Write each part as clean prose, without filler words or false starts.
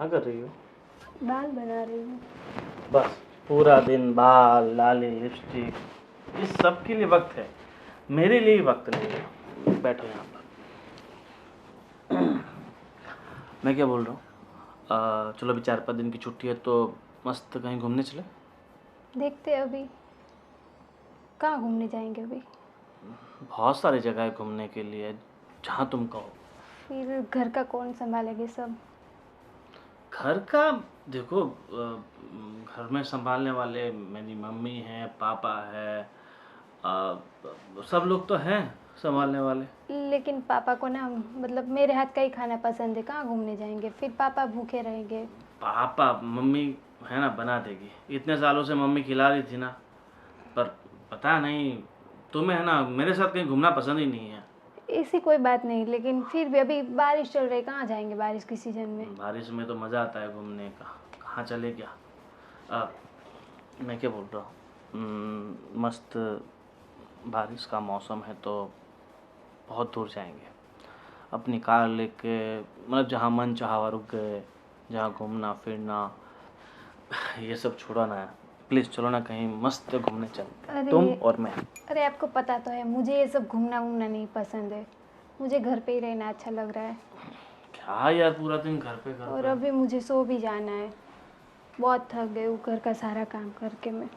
क्या कर रही हो? बाल बना रही हूँ। बस पूरा दिन बाल, लाली, लिपस्टिक, इस सब के लिए वक्त है, मेरे लिए वक्त नहीं है। बैठो यहाँ पर। मैं क्या बोल रहा हूँ, चलो अभी 4-5 दिन की छुट्टी है तो मस्त कहीं घूमने चले। देखते अभी कहाँ घूमने जाएंगे अभी। बहुत सारी जगह है घूमने के लिए, जहाँ तुम कहो। फिर घर का कौन संभालेगी सब। घर का देखो, घर में संभालने वाले मेरी मम्मी है, पापा है, सब लोग तो हैं संभालने वाले। लेकिन पापा को ना मतलब मेरे हाथ का ही खाना पसंद है, कहाँ घूमने जाएंगे, फिर पापा भूखे रहेंगे। पापा मम्मी है ना, बना देगी। इतने सालों से मम्मी खिला रही थी ना, पर पता नहीं तुम्हें है ना मेरे साथ कहीं घूमना पसंद ही नहीं है। ऐसी कोई बात नहीं, लेकिन फिर भी अभी बारिश चल रही है, कहाँ जाएंगे बारिश के सीजन में। बारिश में तो मज़ा आता है घूमने का, कहाँ चले क्या। मैं क्या बोल रहा हूँ, मस्त बारिश का मौसम है तो बहुत दूर जाएंगे अपनी कार लेके, मतलब जहाँ मन चाहा वहाँ रुक गए, जहाँ घूमना फिरना ये सब छोड़ो ना। प्लीज़ चलो ना कहीं मस्त घूमने चलते हैं, तुम और मैं। अरे आपको पता तो है मुझे ये सब घूमना वूमना नहीं पसंद है, मुझे घर पे ही रहना अच्छा लग रहा है। क्या यार, पूरा दिन घर पे और अभी मुझे सो भी जाना है, बहुत थक गई हूँ घर का सारा काम करके मैं।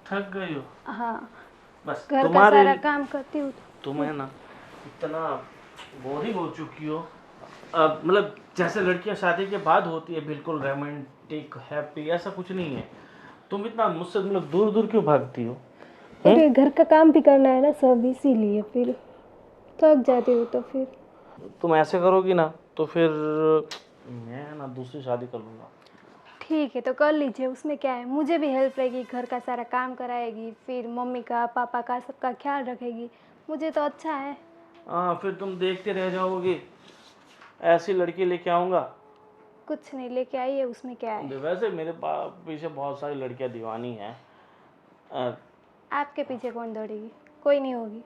थक गई हो? हाँ, बस घर का तुम्हारे सारा काम करती हूँ। तुम है ना इतना बोरिंग हो चुकी हो। अब मतलब जैसे लड़कियां शादी के बाद होती है, बिल्कुल रोमांटिक हैप्पी, ऐसा कुछ नहीं है। तुम इतना मुझसे मतलब दूर दूर क्यों भागती हो? अरे घर का काम भी करना है ना सब, इसीलिए फिर थक जाती हूँ। तो फिर तुम ऐसे करोगी ना तो फिर मैं ना दूसरी शादी कर लूँगा। ठीक है तो कर लीजिए, उसमें क्या है, मुझे भी हेल्प रहेगी, घर का सारा काम कराएगी, फिर मम्मी का पापा का सबका ख्याल रखेगी, मुझे तो अच्छा है। हाँ, फिर तुम देखते रह जाओगी, ऐसी लड़की लेके आऊँगा। कुछ नहीं लेके आइए, उसमें क्या है। वैसे मेरे पीछे बहुत सारी लड़कियां दीवानी हैं। आपके पीछे कौन दौड़ेगी, कोई नहीं होगी।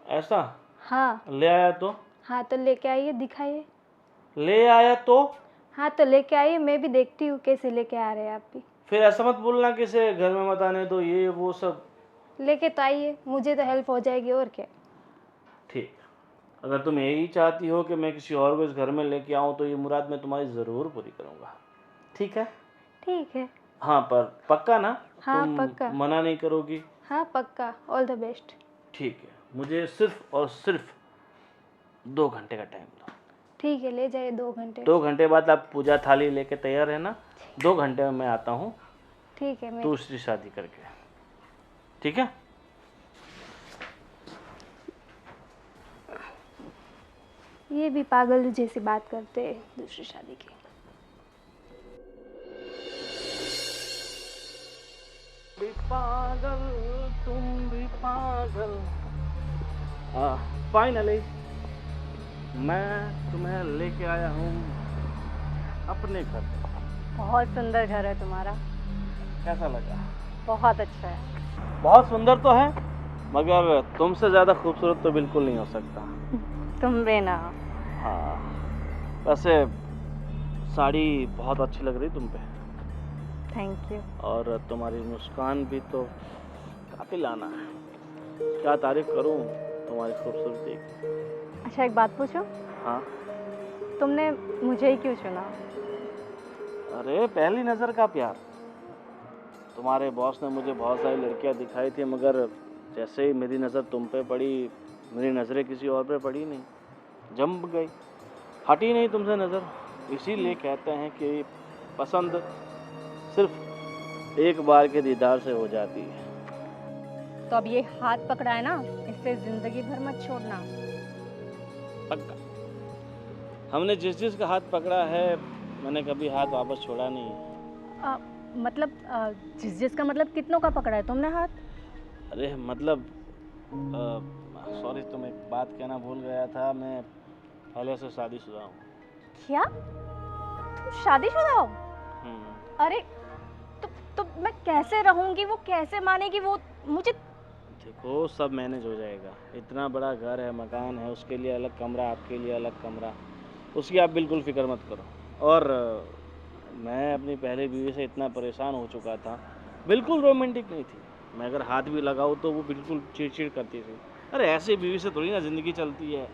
ऐसा? हाँ। ले आया तो? हाँ तो लेके आइए, दिखाइए। ले आया तो? हाँ तो लेके आइए, मैं भी देखती हूँ कैसे लेके आ रहे हैं आप भी। फिर ऐसा मत बोलना कि इसे घर में मत आने दो, ये वो सब। लेके तो आइए, मुझे तो हेल्प हो जाएगी और क्या। ठीक, अगर तुम यही चाहती हो कि मैं किसी और को इस घर में लेके आऊँ तो ये मुराद मैं तुम्हारी ज़रूर पूरी करूँगा। ठीक है? ठीक है। हाँ, पर पक्का ना? हाँ तुम पक्का। मना नहीं करोगी? हाँ पक्का, ऑल द बेस्ट। ठीक है, मुझे सिर्फ और सिर्फ 2 घंटे का टाइम दो। ठीक है, ले जाइए 2 घंटे। 2 घंटे बाद आप पूजा थाली लेके तैयार रहना। 2 घंटे में मैं आता हूँ ठीक है। मैं दूसरी शादी करके। ठीक है? ये भी पागल जैसी बात करते हैं दूसरी शादी की। भी पागल, तुम भी पागल। फाइनली मैं तुम्हें लेके आया हूँ अपने घर। बहुत सुंदर घर है तुम्हारा। कैसा लगा? बहुत अच्छा है। बहुत सुंदर तो है, मगर तुमसे ज़्यादा खूबसूरत तो बिल्कुल नहीं हो सकता। तुम भी ना। हाँ, वैसे साड़ी बहुत अच्छी लग रही तुम पे, थैंक यू। और तुम्हारी मुस्कान भी तो काफी लाना है। क्या तारीफ करूं तुम्हारी खूबसूरती की। अच्छा एक बात पूछूं? हाँ। तुमने मुझे ही क्यों चुना? अरे पहली नज़र का प्यार। तुम्हारे बॉस ने मुझे बहुत सारी लड़कियां दिखाई थी, मगर जैसे ही मेरी नज़र तुम पे पड़ी, मेरी नज़रें किसी और पे पड़ी नहीं, जम गई, हटी नहीं तुमसे नज़र। इसीलिए कहते हैं कि पसंद सिर्फ एक बार के दीदार से हो जाती है। तो अब ये हाथ पकड़ा है ना, इससे जिंदगी भर मत छोड़ना। पक्का। हमने जिस जिस का हाथ पकड़ा है, मैंने कभी हाथ वापस छोड़ा नहीं है। मतलब जिस जिस का मतलब कितनों का पकड़ा है तुमने हाथ? अरे मतलब सॉरी, तुम एक बात कहना भूल गया था, मैं पहले से शादीशुदा हूँ। क्या तुम शादीशुदा हो? अरे तो मैं कैसे रहूंगी, वो कैसे मानेगी, वो मुझे। देखो सब मैनेज हो जाएगा। इतना बड़ा घर है, मकान है, उसके लिए अलग कमरा, आपके लिए अलग कमरा, उसकी आप बिल्कुल फ़िक्र मत करो। और मैं अपनी पहले बीवी से इतना परेशान हो चुका था, बिल्कुल रोमांटिक नहीं थी। मैं अगर हाथ भी लगाऊँ तो वो बिल्कुल चिड़-चिड़ करती थी। अरे ऐसी बीवी से थोड़ी ना ज़िंदगी चलती है,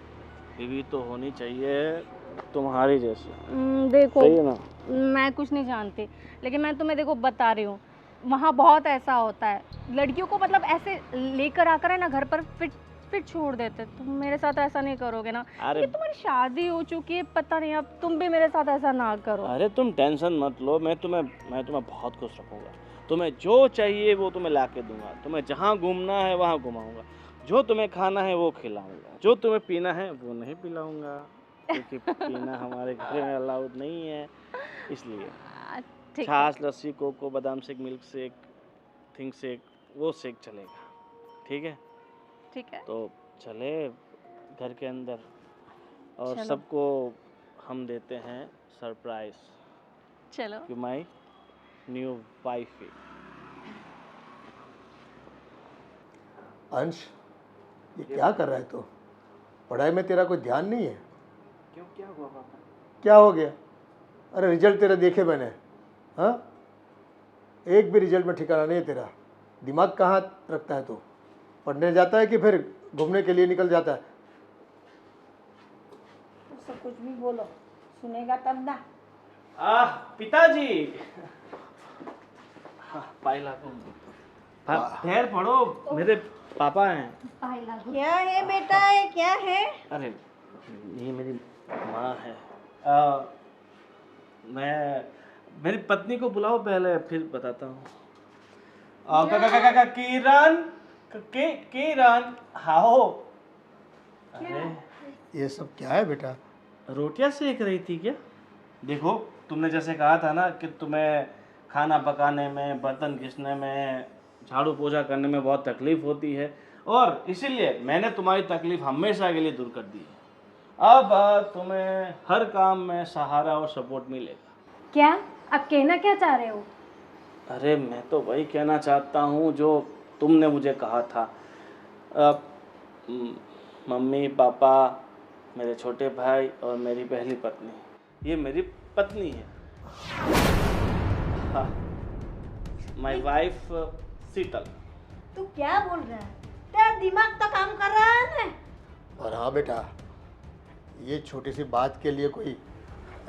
बीवी तो होनी चाहिए तुम्हारी जैसी। देखो सही है ना? मैं कुछ नहीं जानती, लेकिन मैं तुम्हें देखो बता रही हूँ, वहाँ बहुत ऐसा होता है, लड़कियों को मतलब ऐसे लेकर आकर है ना घर पर फिर छोड़ देते। तुम मेरे साथ ऐसा नहीं करोगे ना? अरे ये तुम्हारी शादी हो चुकी है, पता नहीं, अब तुम भी मेरे साथ ऐसा ना करो। अरे तुम टेंशन मत लो, मैं तुम्हें बहुत खुश रखूँगा। तुम्हें जो चाहिए वो तुम्हें ला के दूँगा। तुम्हें जहाँ घूमना है वहाँ घुमाऊँगा। जो तुम्हें खाना है वो खिलाऊँगा। जो तुम्हें पीना है वो नहीं पिलाऊँगा, क्योंकि पीना हमारे घर में अलाउड नहीं है, इसलिए। ठीक है, छाछ, लस्सी, कोको, बादाम shake, milk shake, think shake, वो शेक चलेगा। ठीक है? ठीक है। तो चले घर के अंदर और चलो। सबको हम देते हैं सरप्राइज चलो। कि माई न्यू वाइफ है। अंश, ये क्या कर रहा है तू? पढ़ाई में तेरा कोई ध्यान नहीं है? क्यों, क्या हुआ पापा? क्या हो गया? अरे रिजल्ट तेरा देखे मैंने। हाँ, एक भी रिजल्ट में ठिकाना नहीं है तेरा। दिमाग कहाँ रखता है तू? पढ़ने जाता है कि फिर घूमने के लिए निकल जाता है? उससे कुछ भी बोलो, सुनेगा तब ना। पिताजी। हाँ, पाई लागू। पैर पड़ो, मेरे पापा हैं। क्या है बेटा, ये क्या है? अरे ये मेरी माँ है। मेरी पत्नी को बुलाओ पहले, फिर बताता हूँ। किरण, किरण, आओ। अरे ये सब क्या है बेटा? रोटियां सेक रही थी क्या? देखो, तुमने जैसे कहा था ना कि तुम्हें खाना पकाने में, बर्तन घिसने में, झाड़ू पोछा करने में बहुत तकलीफ होती है, और इसीलिए मैंने तुम्हारी तकलीफ हमेशा के लिए दूर कर दी है। अब तुम्हें हर काम में सहारा और सपोर्ट मिलेगा। क्या आप कहना क्या चाह रहे हो? अरे मैं तो वही कहना चाहता हूँ जो तुमने मुझे कहा था। मम्मी, पापा, मेरे छोटे भाई और मेरी पहली पत्नी, ये मेरी पत्नी है। हाँ, माई वाइफ शीतल। तू क्या बोल रहा है? तेरा दिमाग तो काम कर रहा है ना? और हाँ बेटा, ये छोटी सी बात के लिए कोई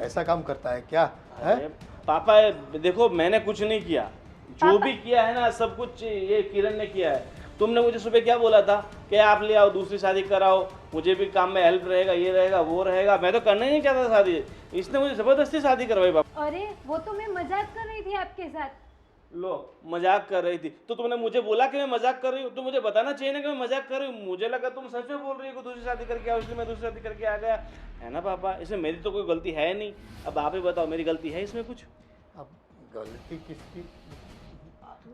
ऐसा काम करता है क्या? है? अरे पापा देखो, मैंने कुछ नहीं किया। जो भी किया है ना, सब कुछ ये किरण ने किया है। तुमने मुझे सुबह क्या बोला था कि आप ले आओ, दूसरी शादी कराओ, मुझे भी काम में हेल्प रहेगा, ये रहेगा, वो रहेगा। मैं तो करना ही नहीं चाहता शादी, इसने मुझे जबरदस्ती शादी करवाई पापा। अरे वो तो मैं मजाक कर रही थी आपके साथ। लो, मजाक कर रही थी तो तुमने मुझे बोला कि मैं मजाक कर रही हूँ? तो मुझे बताना चाहिए ना कि मैं मजाक कर रही हूँ। मुझे लगा तुम सच में बोल रही हो कि दूसरी शादी करके आओ, इसलिए मैं दूसरी शादी करके आ गया, है ना पापा? इसमें मेरी तो कोई गलती है नहीं। अब आप ही बताओ, मेरी गलती है इसमें कुछ? अब गलती किसकी?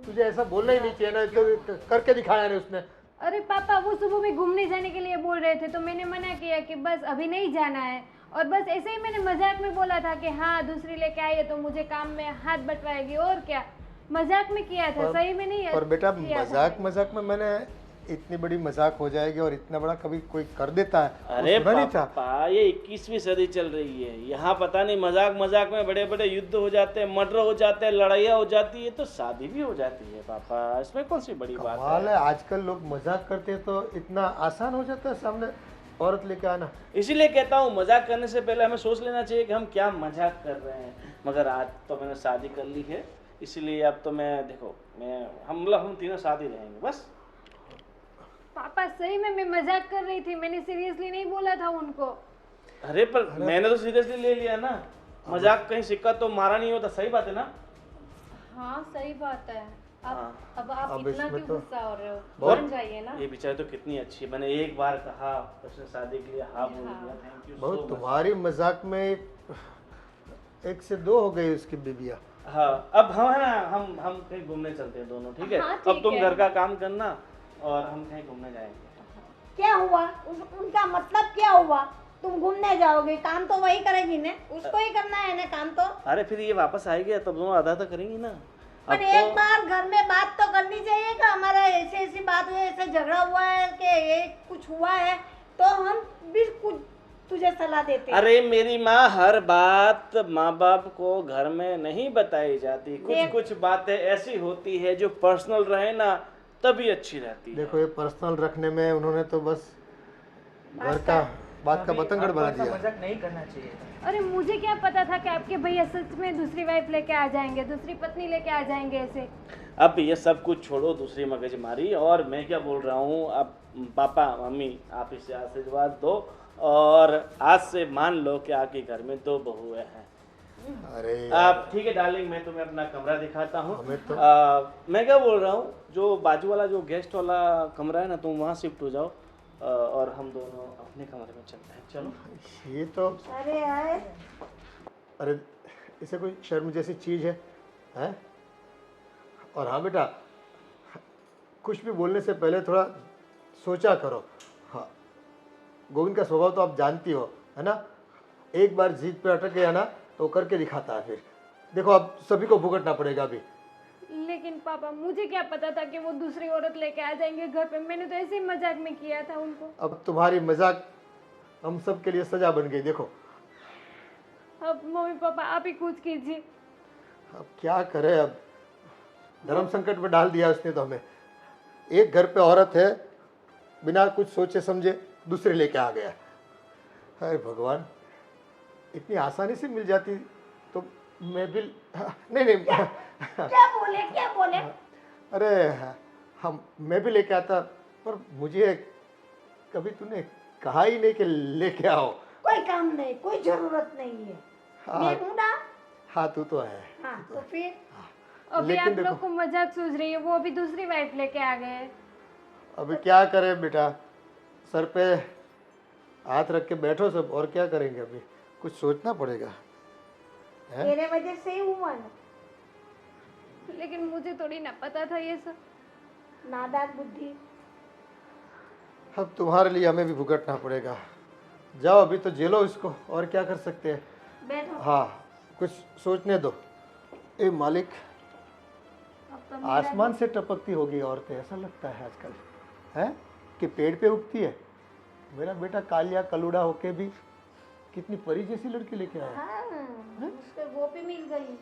तुझे ऐसा बोलना ही नहीं चाहिए ना, तो करके दिखाया नहीं उसने। अरे पापा, वो सुबह में घूमने जाने के लिए बोल रहे थे तो मैंने मना किया कि बस अभी नहीं जाना है, और बस ऐसे ही मैंने मजाक में बोला था कि हाँ दूसरी लेके आई है तो मुझे काम में हाथ बटवाएगी, और क्या, मजाक में किया था, सही में नहीं। और बेटा किया था। मजाक में मैंने इतनी बड़ी मजाक हो जाएगी और इतना बड़ा कभी कोई कर देता है? अरे वो सुना नहीं था? पापा, ये 21वीं सदी चल रही है, यहाँ पता नहीं मजाक मजाक में बड़े बड़े युद्ध हो जाते हैं, मर्डर हो जाते हैं, लड़ाइयाँ हो जाती है, तो शादी भी हो जाती है पापा। इसमें कौन सी बड़ी बात कमाल है? है, आजकल लोग मजाक करते हैं तो इतना आसान हो जाता है सामने औरत लेके आना। इसीलिए कहता हूँ, मजाक करने से पहले हमें सोच लेना चाहिए कि हम क्या मजाक कर रहे हैं। मगर आज तो मैंने शादी कर ली है, इसीलिए अब तो मैं, देखो, हम तीनों साथ ही रहेंगे बस। पापा सही में मैं मजाक कर रही थी, मैंने सीरियसली नहीं बोला था उनको। अरे पर मैंने तो सीरियसली ले लिया ना। मजाक कहीं सिक्का तो मारा नहीं होता, सही बात है ना? हाँ सही बात है। अब आप अब इतना इसमें क्यों तो गुस्सा हो रहे हो? बहुत- मान जाइए ना। ये बेचारी तो कितनी अच्छी है, मैंने एक बार कहा, उसने शादी के लिए हाँ बोल दिया। थैंक यू बहुत सो मच। तुम्हारी मजाक में एक से दो हो गई उसकी बीबिया। हाँ, अब हम है ना, हम कहीं घूमने चलते हैं दोनों, ठीक है? हाँ, अब ठीक तुम है। घर का काम करना और हम कहीं घूमने जाएंगे। क्या हुआ? उनका मतलब क्या हुआ? तुम घूमने जाओगे, काम तो वही करेगी ना, उसको ही करना है ना काम तो। अरे फिर ये वापस आएगी तब दोनों आधा तो करेंगी ना। पर एक बार घर में बात तो करनी चाहिए कि हमारा ऐसी बात हुई, ऐसे झगड़ा हुआ है कि ये कुछ हुआ है, तो हम भी कुछ तुझे सलाह देते हैं। अरे मेरी माँ, हर बात माँ बाप को घर में नहीं बताई जाती। कुछ देख। कुछ बातें ऐसी होती है जो पर्सनल रहे ना तभी अच्छी रहती है। देखो ये पर्सनल रखने में उन्होंने तो बस घर का बात का बतंगड़ बना दिया। मजाक नहीं करना चाहिए था। अरे मुझे क्या पता था कि आपके भैया सच में दूसरी वाइफ लेके आ जाएंगे, दूसरी पत्नी लेके आ जाएंगे ऐसे। अब ये सब कुछ छोड़ो, दूसरी मगजमारी। और मैं क्या बोल रहा हूँ, अब पापा मम्मी आप इसे आशीर्वाद दो और आज से मान लो कि आपके घर में 2 बहुएं हैं। अरे आप ठीक है डार्लिंग, मैं तुम्हें अपना कमरा दिखाता हूँ। हमें तो मैं क्या बोल रहा हूँ, जो बाजू वाला जो गेस्ट वाला कमरा है ना, तुम वहाँ शिफ्ट हो जाओ और हम दोनों अपने कमरे में चलते हैं। चलो। ये तो अरे यार, अरे इसे कोई शर्म जैसी चीज़ है हैं? और हाँ बेटा, कुछ भी बोलने से पहले थोड़ा सोचा करो। हाँ, गोविंद का स्वभाव तो आप जानती हो है ना, एक बार जीत पे अटक गया ना तो करके दिखाता है। फिर देखो अब सभी को भुगतना पड़ेगा अभी। लेकिन पापा मुझे क्या पता था कि वो दूसरी औरत लेके आ जाएंगे घर पे। मैंने तो ऐसे ही मजाक में किया था उनको। अब तुम्हारी मजाक हम सब के लिए सजा बन गई। देखो अब मम्मी पापा आप ही कुछ कीजिए। अब क्या करें, अब धर्म संकट में डाल दिया उसने तो हमें। एक घर पे औरत है, बिना कुछ सोचे समझे दूसरे लेके आ गया। अरे भगवान, इतनी आसानी से मिल जाती तो मैं भी नहीं नहीं क्या बोले? अरे हम मैं भी लेके आता, पर मुझे कभी तूने कहा ही नहीं कि लेके आओ। कोई काम नहीं, कोई जरूरत नहीं है। हाँ। मैं हूं ना। हाँ तू तो है। हाँ तो फिर अभी लेकिन आप देखो- लोग को मजाक सूझ रही है, वो अभी दूसरी वाइफ लेके आ गए। अभी क्या करें बेटा, सर पे हाथ रख के बैठो सब, और क्या करेंगे। अभी कुछ सोचना पड़ेगा है? तेरे वजह से ही हुआ ना। लेकिन मुझे थोड़ी ना पता था ये सब। नादान बुद्धि। अब तुम्हारे लिए हमें भी भुगतना पड़ेगा। जाओ अभी तो जेलो इसको, और क्या कर सकते हैं। बैठो। हाँ कुछ सोचने दो। ए मालिक, अब तो मेरा आसमान से टपकती होगी औरतें, ऐसा लगता है आजकल है कि पेड़ पे उगती है। मेरा बेटा कालिया कलूड़ा होके भी कितनी परी जैसी लड़की लेके आया। हाँ, उसको वो भी मिल गई।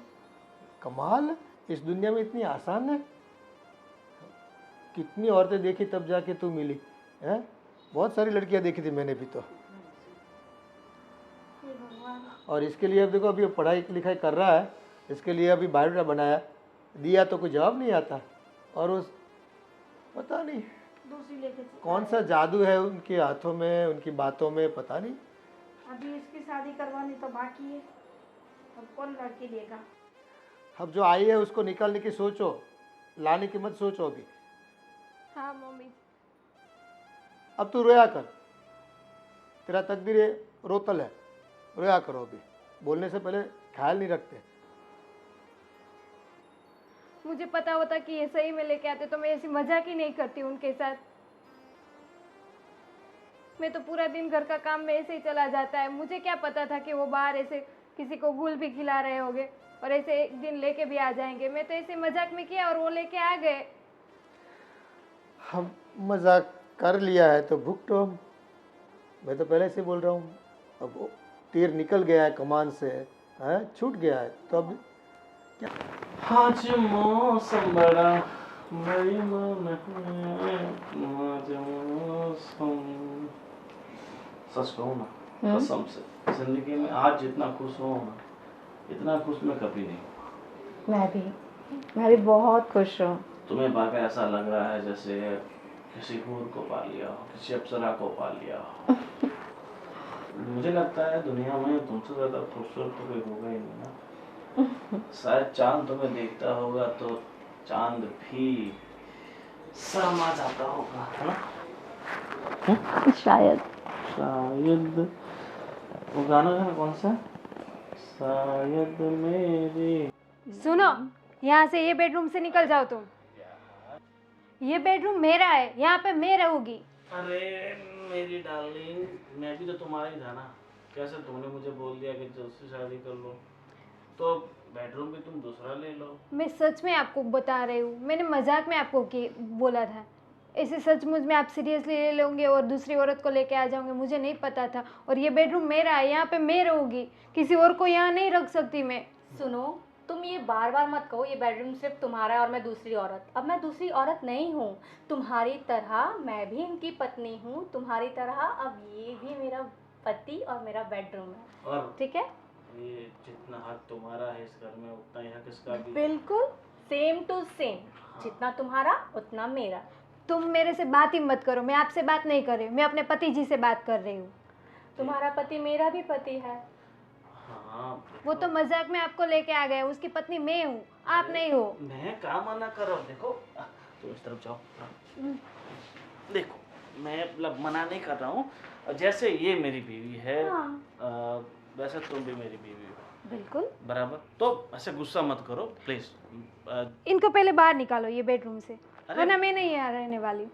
कमाल, इस दुनिया में इतनी आसान है। कितनी औरतें देखी तब जाके तू मिली है। बहुत सारी लड़कियां देखी थी मैंने भी तो। हे भगवान। और इसके लिए अब देखो, अभी पढ़ाई लिखाई कर रहा है, इसके लिए अभी बायोडाटा बनाया, दिया तो कोई जवाब नहीं आता। और उस पता नहीं दूसरी लेके चली। कौन सा जादू है उनके हाथों में, उनकी बातों में, पता नहीं। अभी इसकी शादी करवानी तो बाकी है। अब कौन लड़की देगा? अब जो आई है उसको निकालने की सोचो, लाने की मत सोचो अभी। हाँ मम्मी। अब तू रोया कर, तेरा तकदीर ये रोतल है, रोया करो। अभी बोलने से पहले ख्याल नहीं रखते। मुझे पता होता कि ये सही में लेके आते तो मैं ऐसी मजाक ही नहीं करती उनके साथ। मैं तो पूरा दिन घर का काम में ऐसे ही चला जाता है। मुझे क्या पता था कि वो बाहर ऐसे किसी को गुल भी खिला रहे होंगे और ऐसे एक दिन लेके भी आ जाएंगे। मैं तो ऐसे मजाक में किया और वो लेके आ गए। हम मजाक कर लिया है तो भुगतो हम। मैं तो पहले से बोल रहा हूँ, अब वो तीर निकल गया है कमान से, है छूट गया है तो अब आज मौसम बड़ा बेईमान है, आज मौसम। सच कहूँ ना, कसम से जिंदगी में आज जितना खुश हूँ ना, इतना खुश मैं कभी नहीं हुआ। मैं भी बहुत खुश हूँ। तुम्हें पाकर ऐसा लग रहा है जैसे किसी हूर को पा लिया हो, किसी अप्सरा को पा लिया हो। मुझे लगता है दुनिया में तुमसे ज्यादा खूबसूरत तो कोई होगा ही नहीं ना। शायद चांद तुम्हें देखता होगा तो चांद भी शर्मा जाता होगा, है ना? शायद। शायद वो गाना है ना, कौन सा, शायद मेरी। सुनो, यहाँ से ये बेडरूम से निकल जाओ तुम। ये बेडरूम मेरा है, यहाँ पे मैं रहूंगी। अरे मेरी डार्लिंग, मैं भी तो तुम्हारा ही था ना। कैसे तुमने मुझे बोल दिया कि जल्द से शादी कर लो, तो बेडरूम भी तुम दूसरा ले लो। मैं सच में आपको बता रही हूँ, मैंने मजाक में आपको बोला था। ऐसे सचमुच में आप सीरियसली ले लोगे और दूसरी औरत को लेके आ जाओगे, मुझे नहीं पता था। और ये बेडरूम मेरा है, यहाँ पे मैं रहूँगी, किसी और को यहाँ नहीं रख सकती मैं। सुनो, तुम ये बार बार मत कहो ये बेडरूम सिर्फ तुम्हारा है और मैं दूसरी औरत। अब मैं दूसरी औरत नहीं हूँ, तुम्हारी तरह मैं भी इनकी पत्नी हूँ, तुम्हारी तरह अब ये भी मेरा पति और मेरा बेडरूम है, और ठीक है? ये जितना हक तुम्हारा है इस घर में उतना ही हक इसका भी है। बिल्कुल सेम टू सेम, जितना तुम्हारा उतना मेरा। तुम मेरे से बात ही मत करो, मैं आपसे बात नहीं कर रही हूँ, मैं अपने पति जी से बात कर रही हूँ। तुम्हारा पति मेरा भी पति है। हाँ, वो तो मजाक में आपको लेके आ गए, उसकी पत्नी मैं हूँ, आप नहीं हो। मैं क्या मना कर रहा हूँ, देखो तुम इस तरफ जाओ। देखो मैं मतलब मना नहीं कर रहा हूँ, जैसे ये मेरी बीवी है हाँ। वैसे तुम भी मेरी बीवी हो, बिल्कुल। बराबर। तो ऐसे गुस्सा मत करो प्लीज। इनको पहले बाहर निकालो ये बेडरूम से, अरे वरना मैं नहीं यहाँ रहने वाली।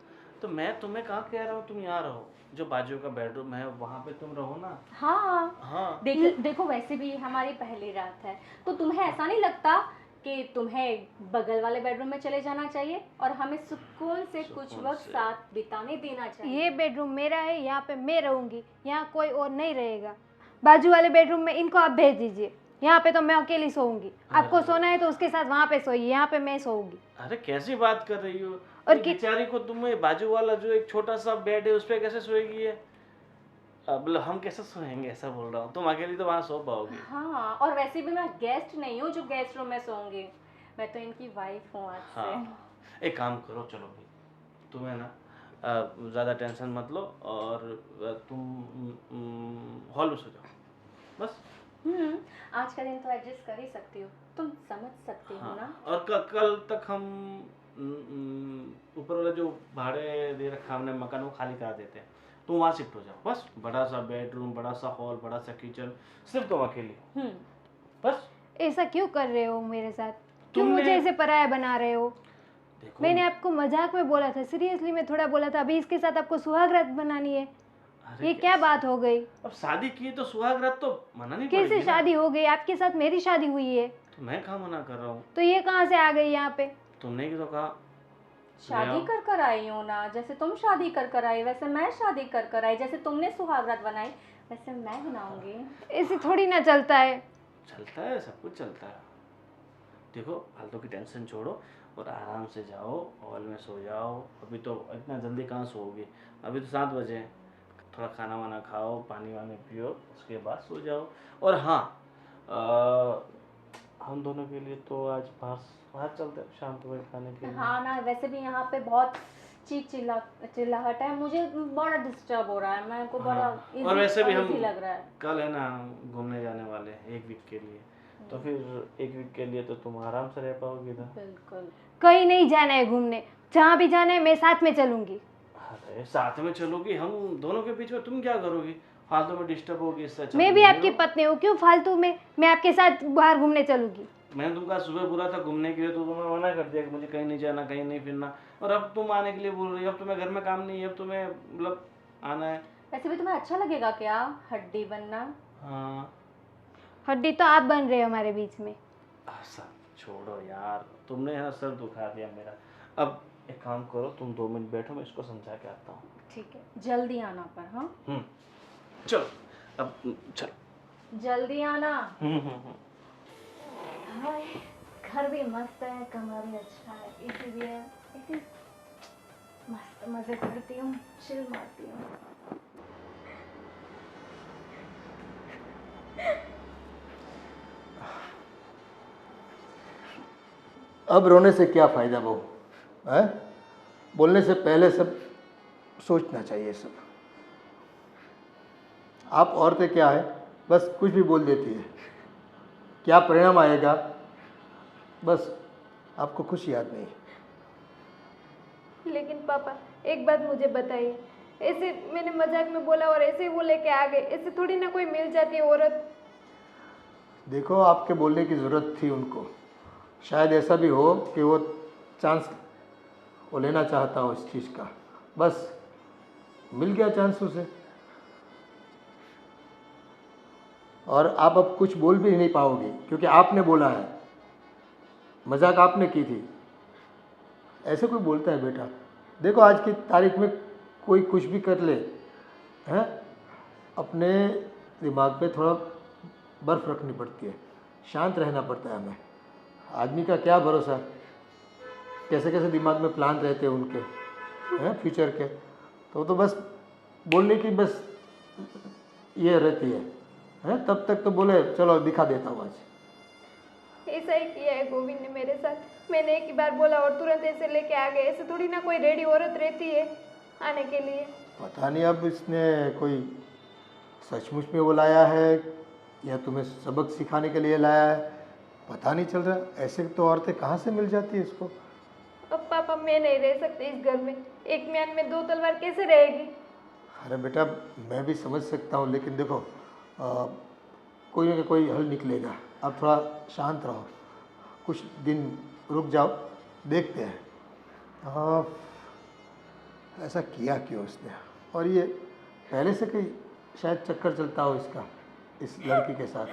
तो मैं तुम्हें कहाँ कह रहा हूँ तुम यहाँ रहो, जो बाजू का बेडरूम है वहाँ पे तुम रहो ना। हाँ हाँ देखो वैसे भी ये हमारी पहली रात है, तो तुम्हें ऐसा नहीं लगता कि तुम्हें बगल वाले बेडरूम में चले जाना चाहिए और हमें सुकून से कुछ सुकून वक्त से। साथ बिताने देना चाहिए? ये बेडरूम मेरा है, यहाँ पे मैं रहूंगी, यहाँ कोई और नहीं रहेगा। बाजू वाले बेडरूम में इनको आप भेज दीजिए, यहाँ पे तो मैं अकेली सोऊंगी। आपको सोना है तो उसके साथ वहाँ पे सोइए, यहाँ पे मैं सोऊंगी। अरे कैसी बात कर रही हो, और और बेचारी को तुम्हें बाजू वाला जो एक छोटा सा बेड है उस पे कैसे सोएगी है? अब हम कैसे सोएंगे, ऐसा बोल रहा हूँ। तुम अकेली तो वहाँ सो पाओगी। हाँ, और वैसे भी मैं गेस्ट नहीं हूँ जो गेस्ट रूम में सोऊंगी, मैं तो इनकी वाइफ हूँ आज से। हाँ एक काम करो, चलो भाई तुम्हें ना ज़्यादा टेंशन मत लो और तुम हॉल में सो जाओ बस। आज का दिन तो एडजस्ट कर ही सकती हो, तुम समझ सकती हो ना? हाँ, और कल तक हम ऊपर वाला जो भाड़े दे रखा हमने मकान वो खाली करा देते हैं, तुम वहाँ शिफ्ट हो जाओ बस। बड़ा सा बेडरूम, बड़ा सा हॉल, बड़ा सा किचन, सिर्फ तुम अकेली बस। ऐसा क्यों कर रहे हो मेरे साथ? क्यों तुमने- मुझे ऐसे पराया बना रहे हो? देखो मैंने आपको मजाक में बोला था, सीरियसली में थोड़ा बोला था। अभी इसके साथ आपको सुहागरात बनानी है, अरे ये क्या बात हो गई? अब शादी की है तो सुहागरात तो मना नहीं कैसे पड़ेगी ना। शादी हो गई? आपके साथ मेरी शादी हुई है, तो मैं कहाँ मना कर रहा हूँ, तो ये कहाँ से आ गई यहाँ पे? तुमने ही तो कहा। शादी कर कर आई हूँ ना, जैसे तुम शादी कर कर आई वैसे मैं शादी कर कर आई, जैसे तुमने सुहागरात बनाई वैसे मैं बनाऊंगी। ऐसे थोड़ी ना चलता है। चलता है, सब कुछ चलता है। देखो फालतू की टेंशन छोड़ो और आराम से जाओ, हॉल में सो जाओ। अभी तो इतना जल्दी कहाँ सोओगे, अभी तो 7 बजे हैं। थोड़ा खाना वाना खाओ, पानी वानी पियो, उसके बाद सो जाओ। और हाँ हम दोनों के लिए तो आज बाहर चलते हैं शाम को खाने के लिए। हाँ ना, वैसे भी यहाँ पे बहुत चीख चिल्लाहट है, मुझे बड़ा डिस्टर्ब हो रहा है, मेरे को बड़ा हाँ, और वैसे भी हम uneasy लग रहा है। कल है ना घूमने जाने वाले हैं 1 वीक के लिए, तो फिर 1 वीक के लिए तो तुम आराम से रह पाओगी ना। बिल्कुल। कहीं नहीं जाना है घूमने, जहाँ भी जाना है मैं साथ में चलूंगी। अरे साथ में चलोगी, हम दोनों के बीच में तुम क्या करोगी, फालतू में डिस्टर्ब होगी। इससे अच्छा मैं तुम भी यहीं आपकी रहो। पत्नी हूँ, क्यों फालतू में मैं आपके साथ बाहर घूमने चलूंगी? मैंने तुमको सुबह बोला था घूमने के लिए, तो तुम्हें मना कर दिया कि मुझे कहीं नहीं जाना, कहीं नहीं फिरना। और अब तुम आने के लिए बोल रही हो, अब तुम्हें घर में काम नहीं है, अब तुम्हें मतलब आना है। वैसे भी तुम्हें अच्छा लगेगा क्या हड्डी बनना? हाँ हड्डी तो आप बन रहे हो हमारे बीच में। सब छोड़ो यार, तुमने है ना सर दुखा दिया मेरा। अब एक काम करो, तुम 2 मिनट बैठो, मैं इसको समझा के आता हूँ। ठीक है, जल्दी आना पर। हाँ चलो अब चल। जल्दी आना। हाय, घर भी मस्त है, कमरा भी अच्छा है, इसीलिए ऐसे मस्त मजे करती हूँ, चिल मारती हूँ। अब रोने से क्या फ़ायदा बहू, है? बोलने से पहले सब सोचना चाहिए सब। आप औरतें क्या है, बस कुछ भी बोल देती है, क्या परिणाम आएगा बस आपको कुछ याद नहीं। लेकिन पापा एक बात मुझे बताइए, ऐसे मैंने मजाक में बोला और ऐसे वो लेके आ गए, ऐसे थोड़ी ना कोई मिल जाती है औरत। देखो आपके बोलने की ज़रूरत थी उनको, शायद ऐसा भी हो कि वो चांस वो लेना चाहता हो इस चीज़ का, बस मिल गया चांस उसे। और आप अब कुछ बोल भी नहीं पाओगे क्योंकि आपने बोला है, मजाक आपने की थी। ऐसे कोई बोलता है बेटा? देखो आज की तारीख में कोई कुछ भी कर ले, हैं, अपने दिमाग पे थोड़ा बर्फ रखनी पड़ती है, शांत रहना पड़ता है हमें। आदमी का क्या भरोसा, कैसे कैसे दिमाग में प्लान रहते हैं उनके, हैं, फ्यूचर के। तो बस बोलने की बस ये रहती है, हैं, तब तक तो बोले चलो दिखा देता हूँ आज। ऐसा ही किया है गोविंद ने मेरे साथ। मैंने एक ही बार बोला और तुरंत ऐसे लेके आ गए। ऐसे थोड़ी ना कोई रेडी औरत रहती है आने के लिए। पता नहीं अब इसने कोई सचमुच में वो लाया है या तुम्हें सबक सिखाने के लिए लाया है, पता नहीं चल रहा। ऐसे तो औरतें कहाँ से मिल जाती है इसको। अब पापा मैं नहीं रह सकती इस घर में। एक म्यान में दो तलवार कैसे रहेगी? अरे बेटा मैं भी समझ सकता हूँ, लेकिन देखो कोई ना कोई हल निकलेगा। अब थोड़ा शांत रहो, कुछ दिन रुक जाओ, देखते हैं। ऐसा किया क्यों उसने, और ये पहले से कहीं शायद चक्कर चलता हो इसका इस लड़की के साथ।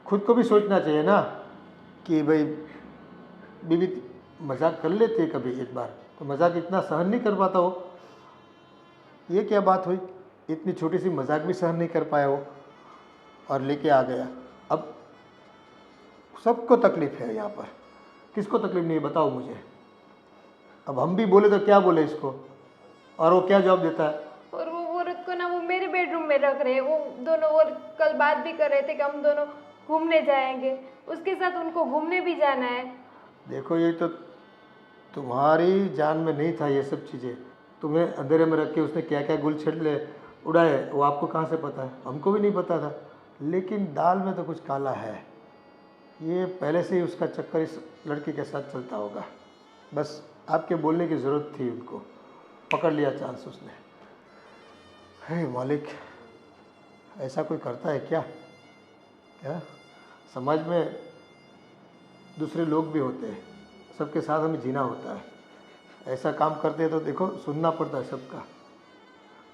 खुद को भी सोचना चाहिए ना कि भाई बीवी मजाक कर लेती है कभी एक बार, तो मजाक इतना सहन नहीं कर पाता हो। ये क्या बात हुई, इतनी छोटी सी मजाक भी सहन नहीं कर पाया वो और लेके आ गया। अब सबको तकलीफ है यहाँ पर, किसको तकलीफ नहीं है बताओ मुझे। अब हम भी बोले तो क्या बोले इसको, और वो क्या जवाब देता है। और वो औरत को ना वो मेरे बेडरूम में रख रहे हैं। वो दोनों और कल बात भी कर रहे थे कि हम दोनों घूमने जाएंगे, उसके साथ उनको घूमने भी जाना है। देखो ये तो तुम्हारी जान में नहीं था ये सब चीज़ें। तुम्हें अंधेरे में रख के उसने क्या क्या गुल छिड़ले उड़ाए वो आपको कहाँ से पता है, हमको भी नहीं पता था। लेकिन दाल में तो कुछ काला है, ये पहले से ही उसका चक्कर इस लड़की के साथ चलता होगा। बस आपके बोलने की ज़रूरत थी, उनको पकड़ लिया चांस उसने। हे मालिक, ऐसा कोई करता है क्या? क्या समाज में दूसरे लोग भी होते हैं, सबके साथ हमें जीना होता है। ऐसा काम करते हैं तो देखो सुनना पड़ता है सबका।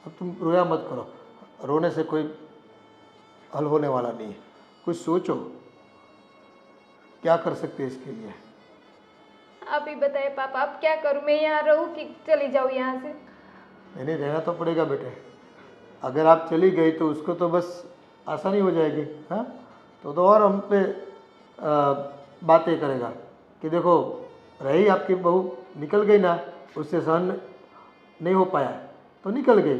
अब तुम रोया मत करो, रोने से कोई हल होने वाला नहीं है। कुछ सोचो क्या कर सकते हैं इसके लिए। आप ही बताइए पापा, अब क्या करूं? मैं यहाँ रहूं कि चली जाऊँ यहाँ से? नहीं रहना तो पड़ेगा बेटे। अगर आप चली गई तो उसको तो बस आसानी हो जाएगी, हाँ, तो और हम पे बातें करेगा कि देखो रही आपकी बहू, निकल गई ना, उससे सहन नहीं हो पाया तो निकल गई,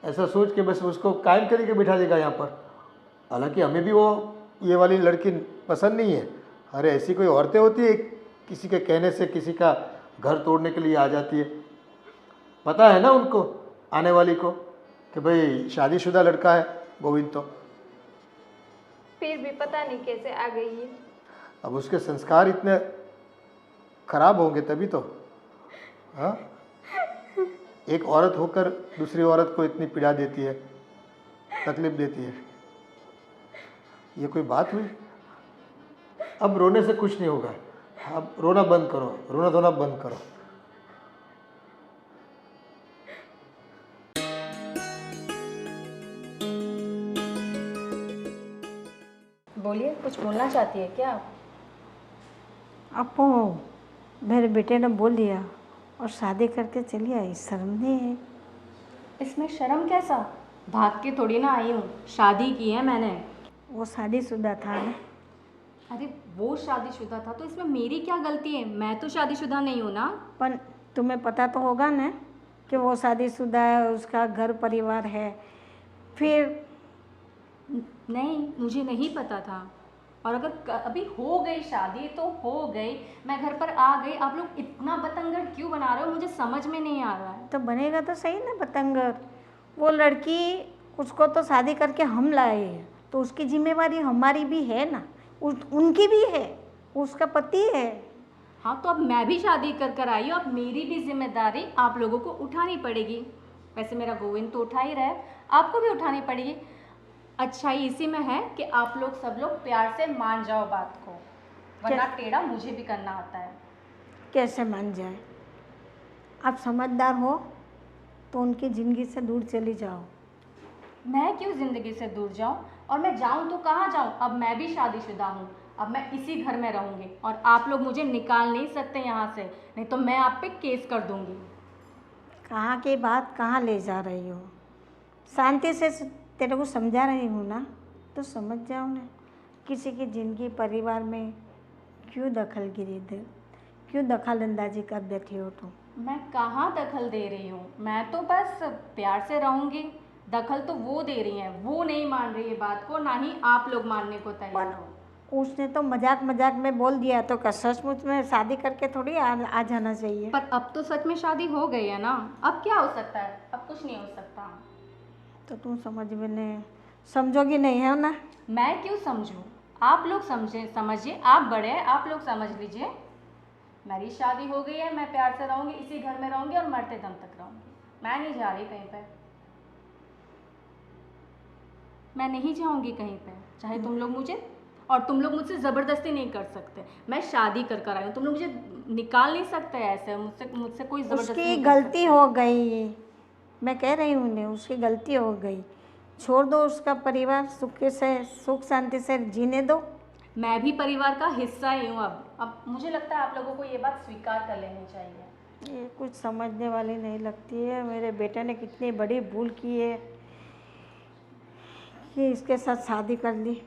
ऐसा सोच के बस उसको कायम करके बिठा देगा यहाँ पर। हालांकि हमें भी वो ये वाली लड़की पसंद नहीं है। अरे ऐसी कोई औरतें होती है किसी के कहने से किसी का घर तोड़ने के लिए आ जाती है। पता है ना उनको, आने वाली को, कि भाई शादीशुदा लड़का है गोविंद। तो फिर भी पता नहीं कैसे आ गई है। अब उसके संस्कार इतने खराब होंगे तभी तो, हाँ। एक औरत होकर दूसरी औरत को इतनी पीड़ा देती है, तकलीफ देती है, ये कोई बात हुई? अब रोने से कुछ नहीं होगा, अब रोना बंद करो, रोना धोना बंद करो। बोलिए, कुछ बोलना चाहती है क्या आप? आपको मेरे बेटे ने बोल दिया और शादी करके चली आई, शर्म नहीं है? इसमें शर्म कैसा? भाग के थोड़ी ना आई हूँ, शादी की है मैंने। वो शादीशुदा था ना। अरे वो शादीशुदा था तो इसमें मेरी क्या गलती है? मैं तो शादीशुदा नहीं हूँ ना। पर तुम्हें पता तो होगा ना कि वो शादीशुदा है, उसका घर परिवार है। फिर नहीं, मुझे नहीं पता था। और अगर अभी हो गई शादी तो हो गई, मैं घर पर आ गई, आप लोग इतना बतंगड़ क्यों बना रहे हो? मुझे समझ में नहीं आ रहा है। तो बनेगा तो सही ना बतंगड़। वो लड़की, उसको तो शादी करके हम लाए हैं, तो उसकी जिम्मेवारी हमारी भी है ना, उनकी भी है, उसका पति है। हाँ तो अब मैं भी शादी कर आई हूँ, अब मेरी भी जिम्मेदारी आप लोगों को उठानी पड़ेगी। वैसे मेरा गोविंद तो उठा ही रहा है, आपको भी उठानी पड़ेगी। अच्छाई इसी में है कि आप लोग सब लोग प्यार से मान जाओ बात को, वरना टेढ़ा मुझे भी करना आता है। कैसे मान जाए? आप समझदार हो तो उनकी ज़िंदगी से दूर चली जाओ। मैं क्यों ज़िंदगी से दूर जाऊं? और मैं जाऊं तो कहाँ जाऊं? अब मैं भी शादीशुदा हूँ, अब मैं इसी घर में रहूँगी और आप लोग मुझे निकाल नहीं सकते यहाँ से, नहीं तो मैं आप पे केस कर दूँगी। कहाँ की बात कहाँ ले जा रही हो? शांति से तेरे को समझा रही हूँ ना, तो समझ जाओ ना। किसी की ज़िंदगी परिवार में क्यों दखलगिरी दे, क्यों दखल अंदाजी कर देती हो तुम? मैं कहाँ दखल दे रही हूँ, मैं तो बस प्यार से रहूँगी। दखल तो वो दे रही हैं, वो नहीं मान रही है बात को, ना ही आप लोग मानने को तैयार हो। उसने तो मजाक मजाक में बोल दिया, तो क्या सचमुच में शादी करके थोड़ी आ जाना चाहिए? पर अब तो सच में शादी हो गई है ना, अब क्या हो सकता है? अब कुछ नहीं हो सकता। तो तुम समझोगी नहीं है ना? मैं क्यों समझूं? आप लोग समझिए, आप बड़े हैं, आप लोग समझ लीजिए। मेरी शादी हो गई है, मैं प्यार से रहूँगी, इसी घर में रहूँगी और मरते दम तक रहूँगी। मैं नहीं जा रही कहीं पे, मैं नहीं जाऊँगी कहीं पे, चाहे तुम लोग मुझे, और तुम लोग मुझसे ज़बरदस्ती नहीं कर सकते। मैं शादी कर कर आई हूँ, तुम लोग मुझे निकाल नहीं सकते ऐसे, मुझसे कोई ज़बरदस्ती उसकी नहीं कर गलती सकते। हो गई, मैं कह रही हूँ उन्हें, उसकी गलती हो गई। छोड़ दो उसका परिवार, सुख शांति से जीने दो। मैं भी परिवार का हिस्सा ही हूँ अब मुझे लगता है आप लोगों को ये बात स्वीकार कर लेनी चाहिए। ये कुछ समझने वाली नहीं लगती है। मेरे बेटे ने कितनी बड़ी भूल की है कि इसके साथ शादी कर ली।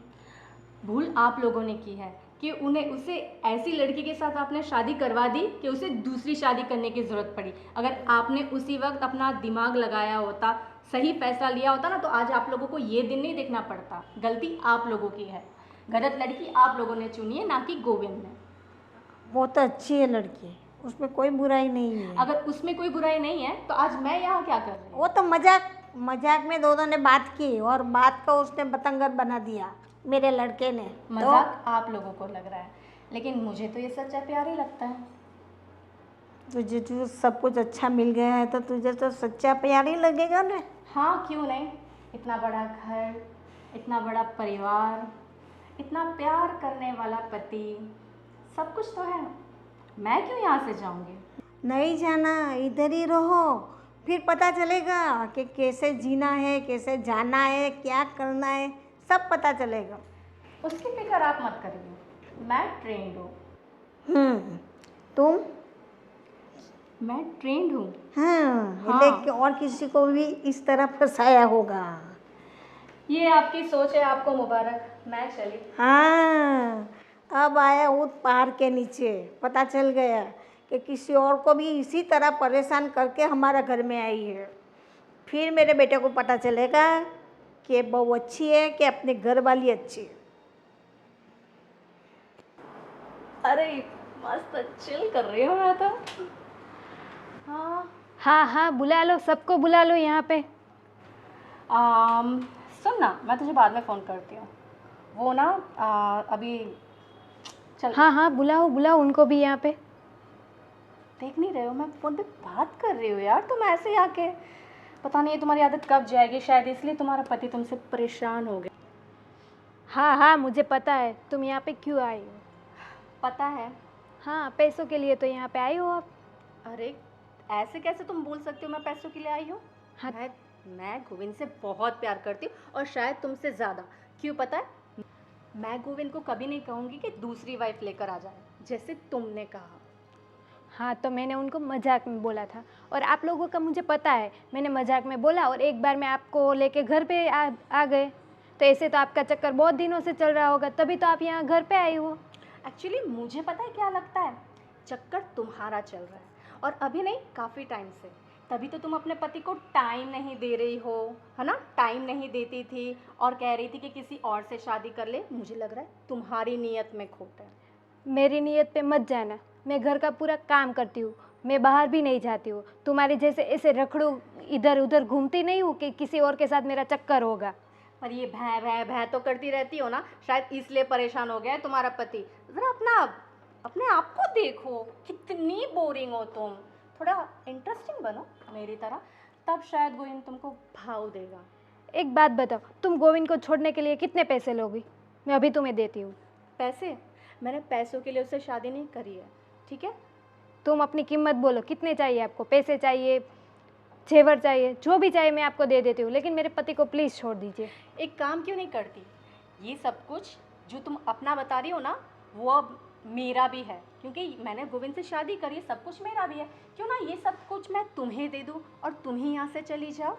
भूल आप लोगों ने की है कि उसे ऐसी लड़की के साथ आपने शादी करवा दी कि उसे दूसरी शादी करने की ज़रूरत पड़ी। अगर आपने उसी वक्त अपना दिमाग लगाया होता, सही फैसला लिया होता ना, तो आज आप लोगों को ये दिन नहीं देखना पड़ता। गलती आप लोगों की है, गलत लड़की आप लोगों ने चुनी है, ना कि गोविंद ने। वो तो अच्छी है लड़की, उसमें कोई बुराई नहीं है। अगर उसमें कोई बुराई नहीं है तो आज मैं यहाँ क्या कर रही हूँ? वो तो मजाक में दोनों ने बात की और बात को उसने बतंगड़ बना दिया मेरे लड़के ने। मजाक आप लोगों को लग रहा है, लेकिन मुझे तो ये सच्चा प्यार ही लगता है। तुझे जो सब कुछ अच्छा मिल गया है तो तुझे तो सच्चा प्यार ही लगेगा ना। हाँ, क्यों नहीं। इतना बड़ा घर, इतना बड़ा परिवार, इतना प्यार करने वाला पति, सब कुछ तो है। मैं क्यों यहाँ से जाऊँगी? नहीं जाना, इधर ही रहो, फिर पता चलेगा कि कैसे जीना है, कैसे जाना है, क्या करना है, सब पता चलेगा। उसकी फिक्र आप मत करिए, मैं ट्रेंड हूँ। तुम? मैं ट्रेंड हूँ। हाँ, लेकिन और किसी को भी इस तरह फंसाया होगा। ये आपकी सोच है, आपको मुबारक। मैं चली। हाँ, अब आया ऊँट पहाड़ के नीचे, पता चल गया कि किसी और को भी इसी तरह परेशान करके हमारा घर में आई है। फिर मेरे बेटे को पता चलेगा कि बहू अच्छी है कि अपने घर वाली अच्छी है। अरे मस्त चिल कर रही हूँ मैं तो। हाँ हाँ, बुला लो, सबको बुला लो यहाँ पे। सुन ना, मैं तुझे बाद में फ़ोन करती हूँ। वो ना अभी चल। हाँ, बुलाओ उनको भी यहाँ पे। देख नहीं रहे हो, मैं फ़ोन पे बात कर रही हूँ यार, तुम ऐसे ही आके। पता नहीं तुम्हारी आदत कब जाएगी, शायद इसलिए तुम्हारा पति तुमसे परेशान हो गया। हाँ, मुझे पता है तुम यहाँ पे क्यों आई हो। पता है? हाँ, पैसों के लिए तो यहाँ पे आई हो आप। अरे ऐसे कैसे तुम बोल सकते हो मैं पैसों के लिए आई हूँ? हाँ। मैं गोविंद से बहुत प्यार करती हूँ, और शायद तुमसे ज़्यादा। क्यों पता है? मैं गोविंद को कभी नहीं कहूँगी कि दूसरी वाइफ लेकर आ जाए, जैसे तुमने कहा। हाँ, तो मैंने उनको मजाक में बोला था, और आप लोगों का मुझे पता है, मैंने मजाक में बोला और एक बार मैं आपको लेके घर पे आ गए। तो ऐसे तो आपका चक्कर बहुत दिनों से चल रहा होगा, तभी तो आप यहाँ घर पे आई हो। एक्चुअली मुझे पता है क्या लगता है, चक्कर तुम्हारा चल रहा है, और अभी नहीं, काफ़ी टाइम से। तभी तो तुम अपने पति को टाइम नहीं दे रही हो, है ना? टाइम नहीं देती थी और कह रही थी कि किसी और से शादी कर ले। मुझे लग रहा है तुम्हारी नीयत में खोट है। मेरी नीयत पे मत जाना, मैं घर का पूरा काम करती हूँ, मैं बाहर भी नहीं जाती हूँ। तुम्हारे जैसे ऐसे रखड़ू इधर उधर घूमती नहीं हूँ कि किसी और के साथ मेरा चक्कर होगा। पर ये भै तो करती रहती हो ना, शायद इसलिए परेशान हो गया है तुम्हारा पति। ज़रा अपने आप को देखो, कितनी बोरिंग हो तुम। थोड़ा इंटरेस्टिंग बनो मेरी तरह, तब शायद गोविंद तुमको भाव देगा। एक बात बताओ, तुम गोविंद को छोड़ने के लिए कितने पैसे लोगी? मैं अभी तुम्हें देती हूँ। पैसे? मैंने पैसों के लिए उससे शादी नहीं करी है, ठीक है? तुम अपनी कीमत बोलो, कितने चाहिए आपको? पैसे चाहिए, जेवर चाहिए, जो भी चाहिए मैं आपको दे देती हूँ, लेकिन मेरे पति को प्लीज़ छोड़ दीजिए। एक काम क्यों नहीं करती? ये सब कुछ जो तुम अपना बता रही हो ना, वो अब मेरा भी है, क्योंकि मैंने गोविंद से शादी करी है, सब कुछ मेरा भी है। क्यों ना ये सब कुछ मैं तुम्हें दे दूँ और तुम ही यहाँ से चली जाओ।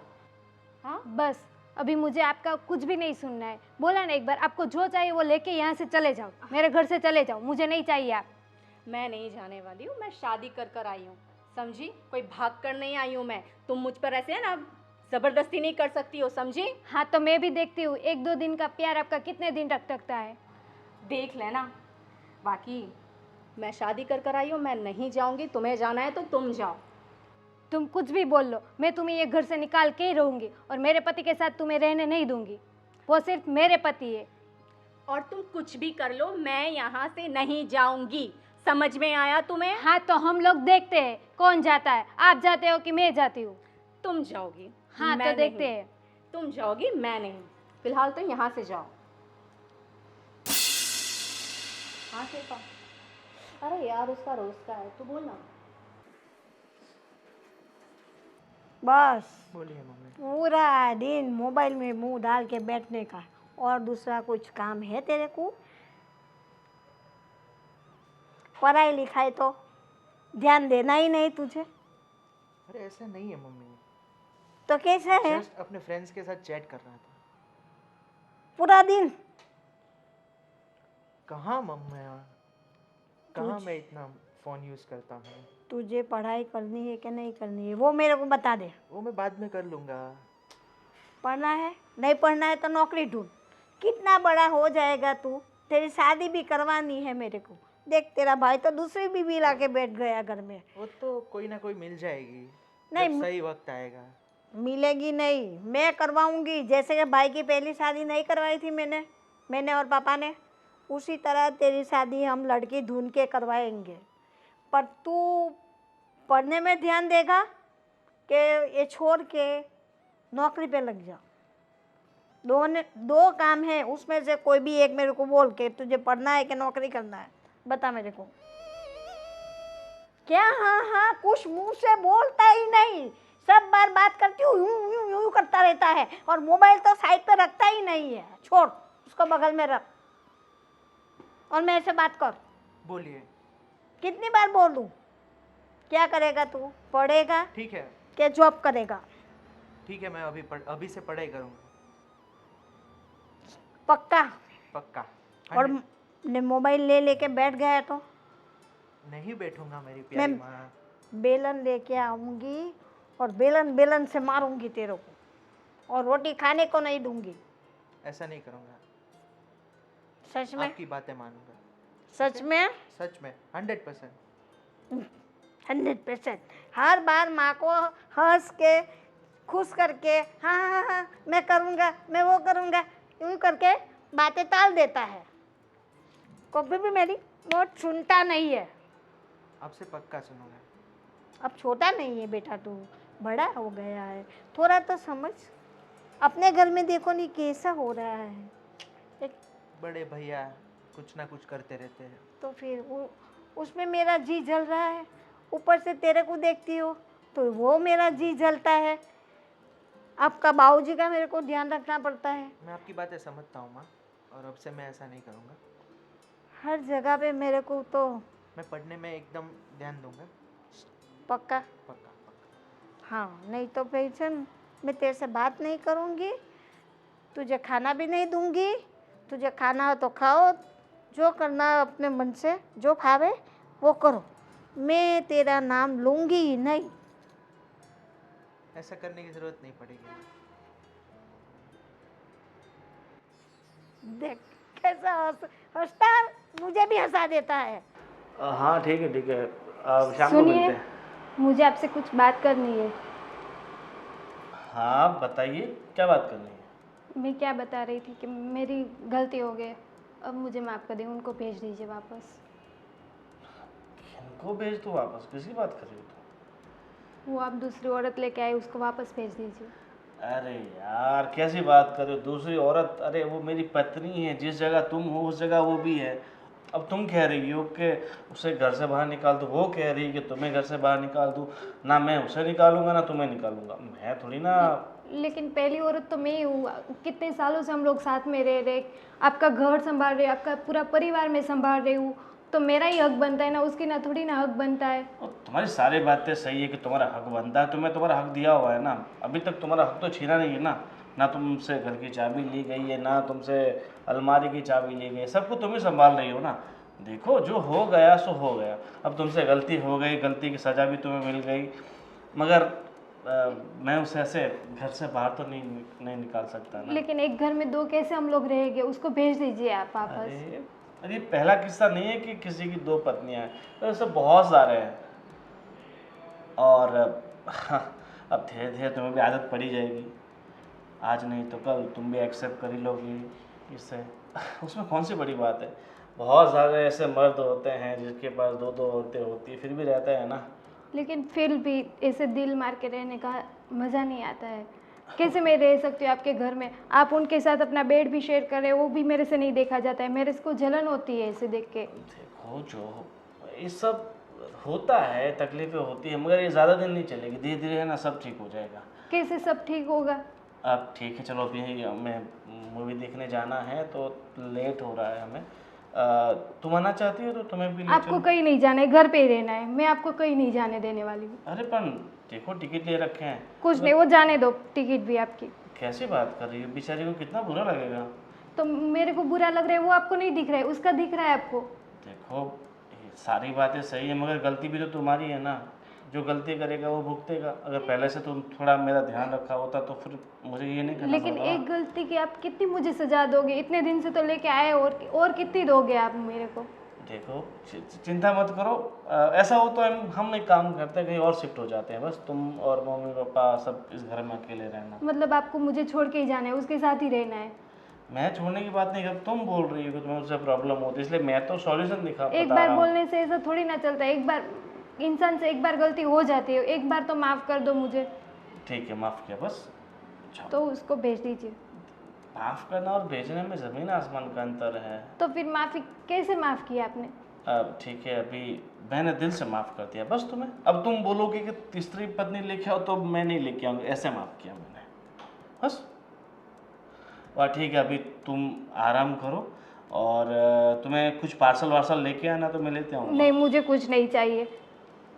हाँ, बस अभी मुझे आपका कुछ भी नहीं सुनना है। बोला ना एक बार, आपको जो चाहिए वो लेके यहाँ से चले जाओ, मेरे घर से चले जाओ, मुझे नहीं चाहिए आप। मैं नहीं जाने वाली हूँ, मैं शादी कर कर आई हूँ, समझी? कोई भाग कर नहीं आई हूँ मैं। तुम मुझ पर ऐसे है ना ज़बरदस्ती नहीं कर सकती हो, समझी? हाँ तो मैं भी देखती हूँ, 1-2 दिन का प्यार आपका कितने दिन तक टकता है। देख लेना। बाकी मैं शादी कर कर आई हूँ, मैं नहीं जाऊँगी। तुम्हें जाना है तो तुम जाओ। तुम कुछ भी बोल लो, मैं तुम्हें ये घर से निकाल के ही रहूँगी और मेरे पति के साथ तुम्हें रहने नहीं दूंगी। वो सिर्फ मेरे पति है। और तुम कुछ भी कर लो, मैं यहाँ से नहीं जाऊँगी। समझ में आया तुम्हें? हाँ तो हम लोग देखते हैं कौन जाता है, आप जाते हो कि मैं जाती हूँ। तुम जाओगी। हाँ मैं तो देखते नहीं। हैं। तुम जाओगी, मैं नहीं। फिलहाल तो यहाँ से जाओ। हाँ शिल्पा, अरे यार उसका रोज का है, तू बोल ना। बस बोलिए मम्मी। पूरा दिन मोबाइल में मुंह डाल के बैठने का, और दूसरा कुछ काम है तेरे को? पढ़ाई लिखाई तो ध्यान देना ही नहीं तुझे, अरे ऐसा नहीं है मम्मी, तो कैसा है? जस्ट अपने फ्रेंड्स के साथ चैट कर रहा था। पूरा दिन कहाँ मम्मी, कहाँ मैं इतना फ़ोन यूज़ करता हूँ। तुझे पढ़ाई करनी है कि नहीं करनी है वो मेरे को बता दे। वो मैं बाद में कर लूँगा। पढ़ना है, नहीं पढ़ना है तो नौकरी ढूंढ। कितना बड़ा हो जाएगा तू, तेरी शादी भी करवानी है मेरे को। देख तेरा भाई तो दूसरी बीवी ला के बैठ गया घर में। वो तो कोई ना कोई मिल जाएगी, नहीं, जब सही वक्त आएगा। मिलेगी नहीं, मैं करवाऊंगी। जैसे कि भाई की पहली शादी नहीं करवाई थी मैंने और पापा ने, उसी तरह तेरी शादी हम लड़की ढूंढ के करवाएंगे। पर तू पढ़ने में ध्यान देगा कि ये छोड़ के नौकरी पे लग जा। दो काम है, उसमें से कोई भी एक मेरे को बोल के, तुझे पढ़ना है कि नौकरी करना है, बता मेरे को। क्या हाँ हाँ कुछ मुंह से बोलता ही नहीं, सब बार बात करती हूँ यूं यूं यूं करता रहता है, और मोबाइल तो साइड पे रखता ही नहीं है। छोड़ उसको, बगल में रख और मेरे से बात कर। बोलिए। कितनी बार बोल दूँ? क्या करेगा तू? पढ़ेगा ठीक है, कि जॉब करेगा? ठीक है, मैं अभी से पढ़ाई करूँगा, पक्का? पक्का। और ने मोबाइल ले लेके बैठ गया तो नहीं बैठूंगा मेरी प्यारी मैं माँ। बेलन लेके आऊंगी और बेलन से मारूंगी तेरे को, और रोटी खाने को नहीं दूंगी। ऐसा नहीं करूँगा, सच में? आपकी बातें मानूंगा। सच में? सच में 100%। 100%। हर बार माँ को हंस के खुश करके हाँ हाँ हाँ मैं करूँगा, मैं वो करूँगा, यूँ करके बातें टाल देता है। कभी भी मेरी बात सुनता नहीं है। आपसे पक्का सुनूंगा। अब छोटा नहीं है बेटा, तू बड़ा हो गया है, थोड़ा तो समझ। अपने घर में देखो नहीं कैसा हो रहा है। एक बड़े भैया कुछ ना कुछ करते रहते हैं। तो फिर वो उसमें मेरा जी जल रहा है, ऊपर से तेरे को देखती हो तो वो मेरा जी जलता है। आपका बाबूजी का मेरे को ध्यान रखना पड़ता है। मैं आपकी बातें समझता हूँ माँ, और अब से मैं ऐसा नहीं करूँगा। हर जगह पे मेरे को तो मैं पढ़ने में एकदम ध्यान दूंगा। पक्का? पक्का पक्का। हाँ, नहीं तो फिर चल मैं तेरे से बात नहीं करूँगी, तुझे खाना भी नहीं दूँगी। तुझे खाना हो तो खाओ, जो करना है अपने मन से जो खावे वो करो, मैं तेरा नाम लूँगी ही नहीं। ऐसा करने की ज़रूरत नहीं पड़ेगी। देख कैसा हंसता है, मुझे भी हंसा देता है। हाँ ठीक है ठीक है, अब शाम को मिलते सुनिए, हैं। मुझे आपसे कुछ बात करनी है। हाँ बताइए, क्या बात करनी है? मैं क्या बता रही थी कि मेरी गलती हो गई, अब मुझे माफ़ कर दें, उनको भेज दीजिए वापस। इनको भेज दो वापस? किसकी बात कर रही हो तुम? वो आप दूसरी औरत लेके आए, उसको वापस भेज दीजिए। अरे यार कैसी बात कर रहे हो? दूसरी औरत? अरे वो मेरी पत्नी है, जिस जगह तुम हो उस जगह वो भी है। अब तुम कह रही हो कि उसे घर से बाहर निकाल दो, वो कह रही है कि तुम्हें घर से बाहर निकाल दूँ। ना मैं उसे निकालूंगा ना तुम्हें निकालूंगा, मैं थोड़ी ना। लेकिन पहली औरत तो मैं ही हूँ। कितने सालों से हम लोग साथ में रह रहे, आपका घर संभाल रहे, आपका पूरा परिवार में संभाल रही हूँ, तो मेरा ही हक बनता है ना, उसकी ना थोड़ी ना हक बनता है। और तुम्हारी सारी बातें सही है कि तुम्हारा हक बनता है, तुम्हें तुम्हारा हक दिया हुआ है ना। अभी तक तुम्हारा हक तो छीना नहीं है ना। ना तुमसे घर की चाबी ली गई है, ना तुमसे अलमारी की चाबी ली गई है, सबको तुम ही संभाल रही हो ना। देखो जो हो गया सो हो गया, अब तुमसे गलती हो गई, गलती की सज़ा भी तुम्हें मिल गई, मगर मैं उसे ऐसे घर से बाहर तो नहीं निकाल सकता ना। लेकिन एक घर में दो कैसे हम लोग रहेंगे, उसको भेज दीजिए आप वापस। अरे पहला किस्सा नहीं है कि किसी की दो पत्नियां हैं, तो ऐसे बहुत सारे हैं। और अब धीरे धीरे तुम्हें भी आदत पड़ी जाएगी, आज नहीं तो कल तुम भी एक्सेप्ट कर ही लोगी इससे। उसमें कौन सी बड़ी बात है। बहुत सारे ऐसे मर्द होते हैं जिसके पास दो दो औरतें होती है, फिर भी रहता है ना। लेकिन फिर भी ऐसे दिल मार के रहने का मज़ा नहीं आता है। कैसे मैं रह सकती हूँ आपके घर में, आप उनके साथ अपना बेड भी शेयर कर रहे हो, वो भी मेरे से नहीं देखा जाता है, मेरे को जलन होती है ऐसे देख के। देखो जो ये सब होता है, तकलीफें होती है, मगर ये ज़्यादा दिन नहीं चलेगी, धीरे धीरे है ना सब ठीक हो जाएगा। कैसे सब ठीक होगा? अब ठीक है चलो, अभी हमें मूवी देखने जाना है तो लेट हो रहा है हमें। तुम आना चाहती हो तो तुम्हें भी ले आपको चलो। कहीं नहीं जाना है, घर पे ही रहना है, मैं आपको कहीं नहीं जाने देने वाली हूँ। अरे पर देखो टिकट ले रखे हैं। कुछ नहीं, वो जाने दो, टिकट भी आपकी। कैसी बात कर रही हो, बेचारी को कितना बुरा लगेगा। तो मेरे को बुरा लग रहा है, वो आपको नहीं दिख रहा है, उसका दिख रहा है आपको। देखो ये सारी बातें सही है, मगर गलती भी तो तुम्हारी है ना। जो गलती करेगा वो भुगतेगा। अगर पहले से तुम थोड़ा मेरा ध्यान रखा होता तो फिर मुझे ये नहीं करना लेकिन पड़ता। एक गलती की आप कितनी मुझे सजा दोगे? इतने दिन से तो लेके आए, और कितनी दोगे आप मेरे को? देखो चिंता मत करो, ऐसा हो तो हम एक काम करते हैं, कहीं और शिफ्ट हो जाते हैं, बस तुम और मम्मी पापा सब इस घर में अकेले रहना। मतलब आपको मुझे छोड़ के ही जाना है, उसके साथ ही रहना है? मैं छोड़ने की बात नहीं कर, तुम बोल रही हो कि तुम्हें उससे प्रॉब्लम होती है, इसलिए मैं तो सॉल्यूशन दिखा एक बता बार रहा हूँ। बोलने से ऐसा थोड़ी ना चलता है। एक बार इंसान से एक बार गलती हो जाती है, एक बार तो माफ़ कर दो मुझे। ठीक है माफ़ किया बस। अच्छा, तो उसको भेज दीजिए। माफ़ करना और भेजने में ज़मीन आसमान का अंतर है। तो फिर माफ़ी कैसे माफ़ किया आपने? अब ठीक है, अभी मैंने दिल से माफ़ कर दिया बस तुम्हें। अब तुम बोलोगे कि तीसरी पत्नी लेके आओ तो मैं नहीं लेके आऊँगी, ऐसे माफ़ किया मैंने बस। और ठीक है, अभी तुम आराम करो और तुम्हें कुछ पार्सल वार्सल लेके आना तो मैं लेते आऊँगा। नहीं, मुझे कुछ नहीं चाहिए।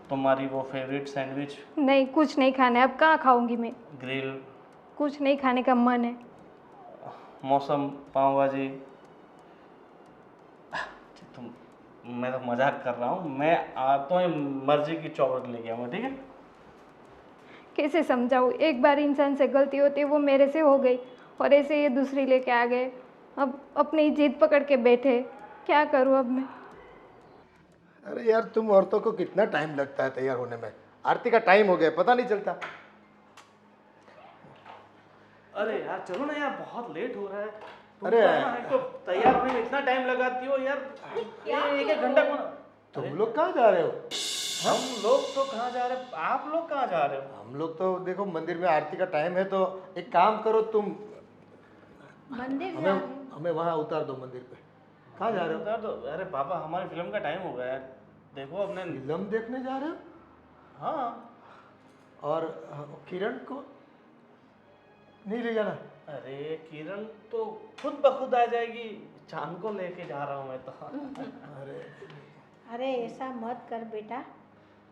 तुम्हारी वो फेवरेट सैंडविच, नहीं, कुछ नहीं खाना है। अब कहाँ खाऊंगी मैं? ग्रिल, कुछ नहीं खाने का मन है। मौसम, पाव भाजी। तुम, मैं तो मजाक कर रहा हूँ, मैं आता हूँ मर्जी की चॉकलेट लेके आऊँगा, ठीक है। कैसे समझाऊँ? एक बार इंसान से गलती होती है, वो मेरे से हो गई, और ऐसे ये दूसरी लेके आ गए। अब अपनी जिद पकड़ के बैठे, क्या करूँ अब मैं? अरे यार तुम औरतों को कितना टाइम लगता है तैयार होने में। आरती का टाइम हो गया, पता नहीं चलता। अरे यार चलो ना यार, बहुत लेट हो रहा है। तुम अरे तो ना एक तो तैयार होने में इतना टाइम लगाती हो यार, एक एक घंटा कौन। तुम लोग कहाँ जा रहे हो? हम लोग तो कहाँ जा रहे हैं, आप लोग कहाँ जा रहे हो? हम लोग तो देखो मंदिर में आरती का टाइम है, तो एक काम करो तुम, मंदिर हमें वहाँ उतार दो मंदिर पे। कहाँ जा रहे हो? उतार दो। अरे पापा हमारी फिल्म का टाइम हो गया है, देखो अपने। फिल्म देखने जा रहे हो? हाँ। और किरण को नहीं ले जाना? अरे किरण तो खुद ब खुद आ जाएगी, चांद को लेके जा रहा हूँ मैं तो। अरे अरे ऐसा मत कर बेटा।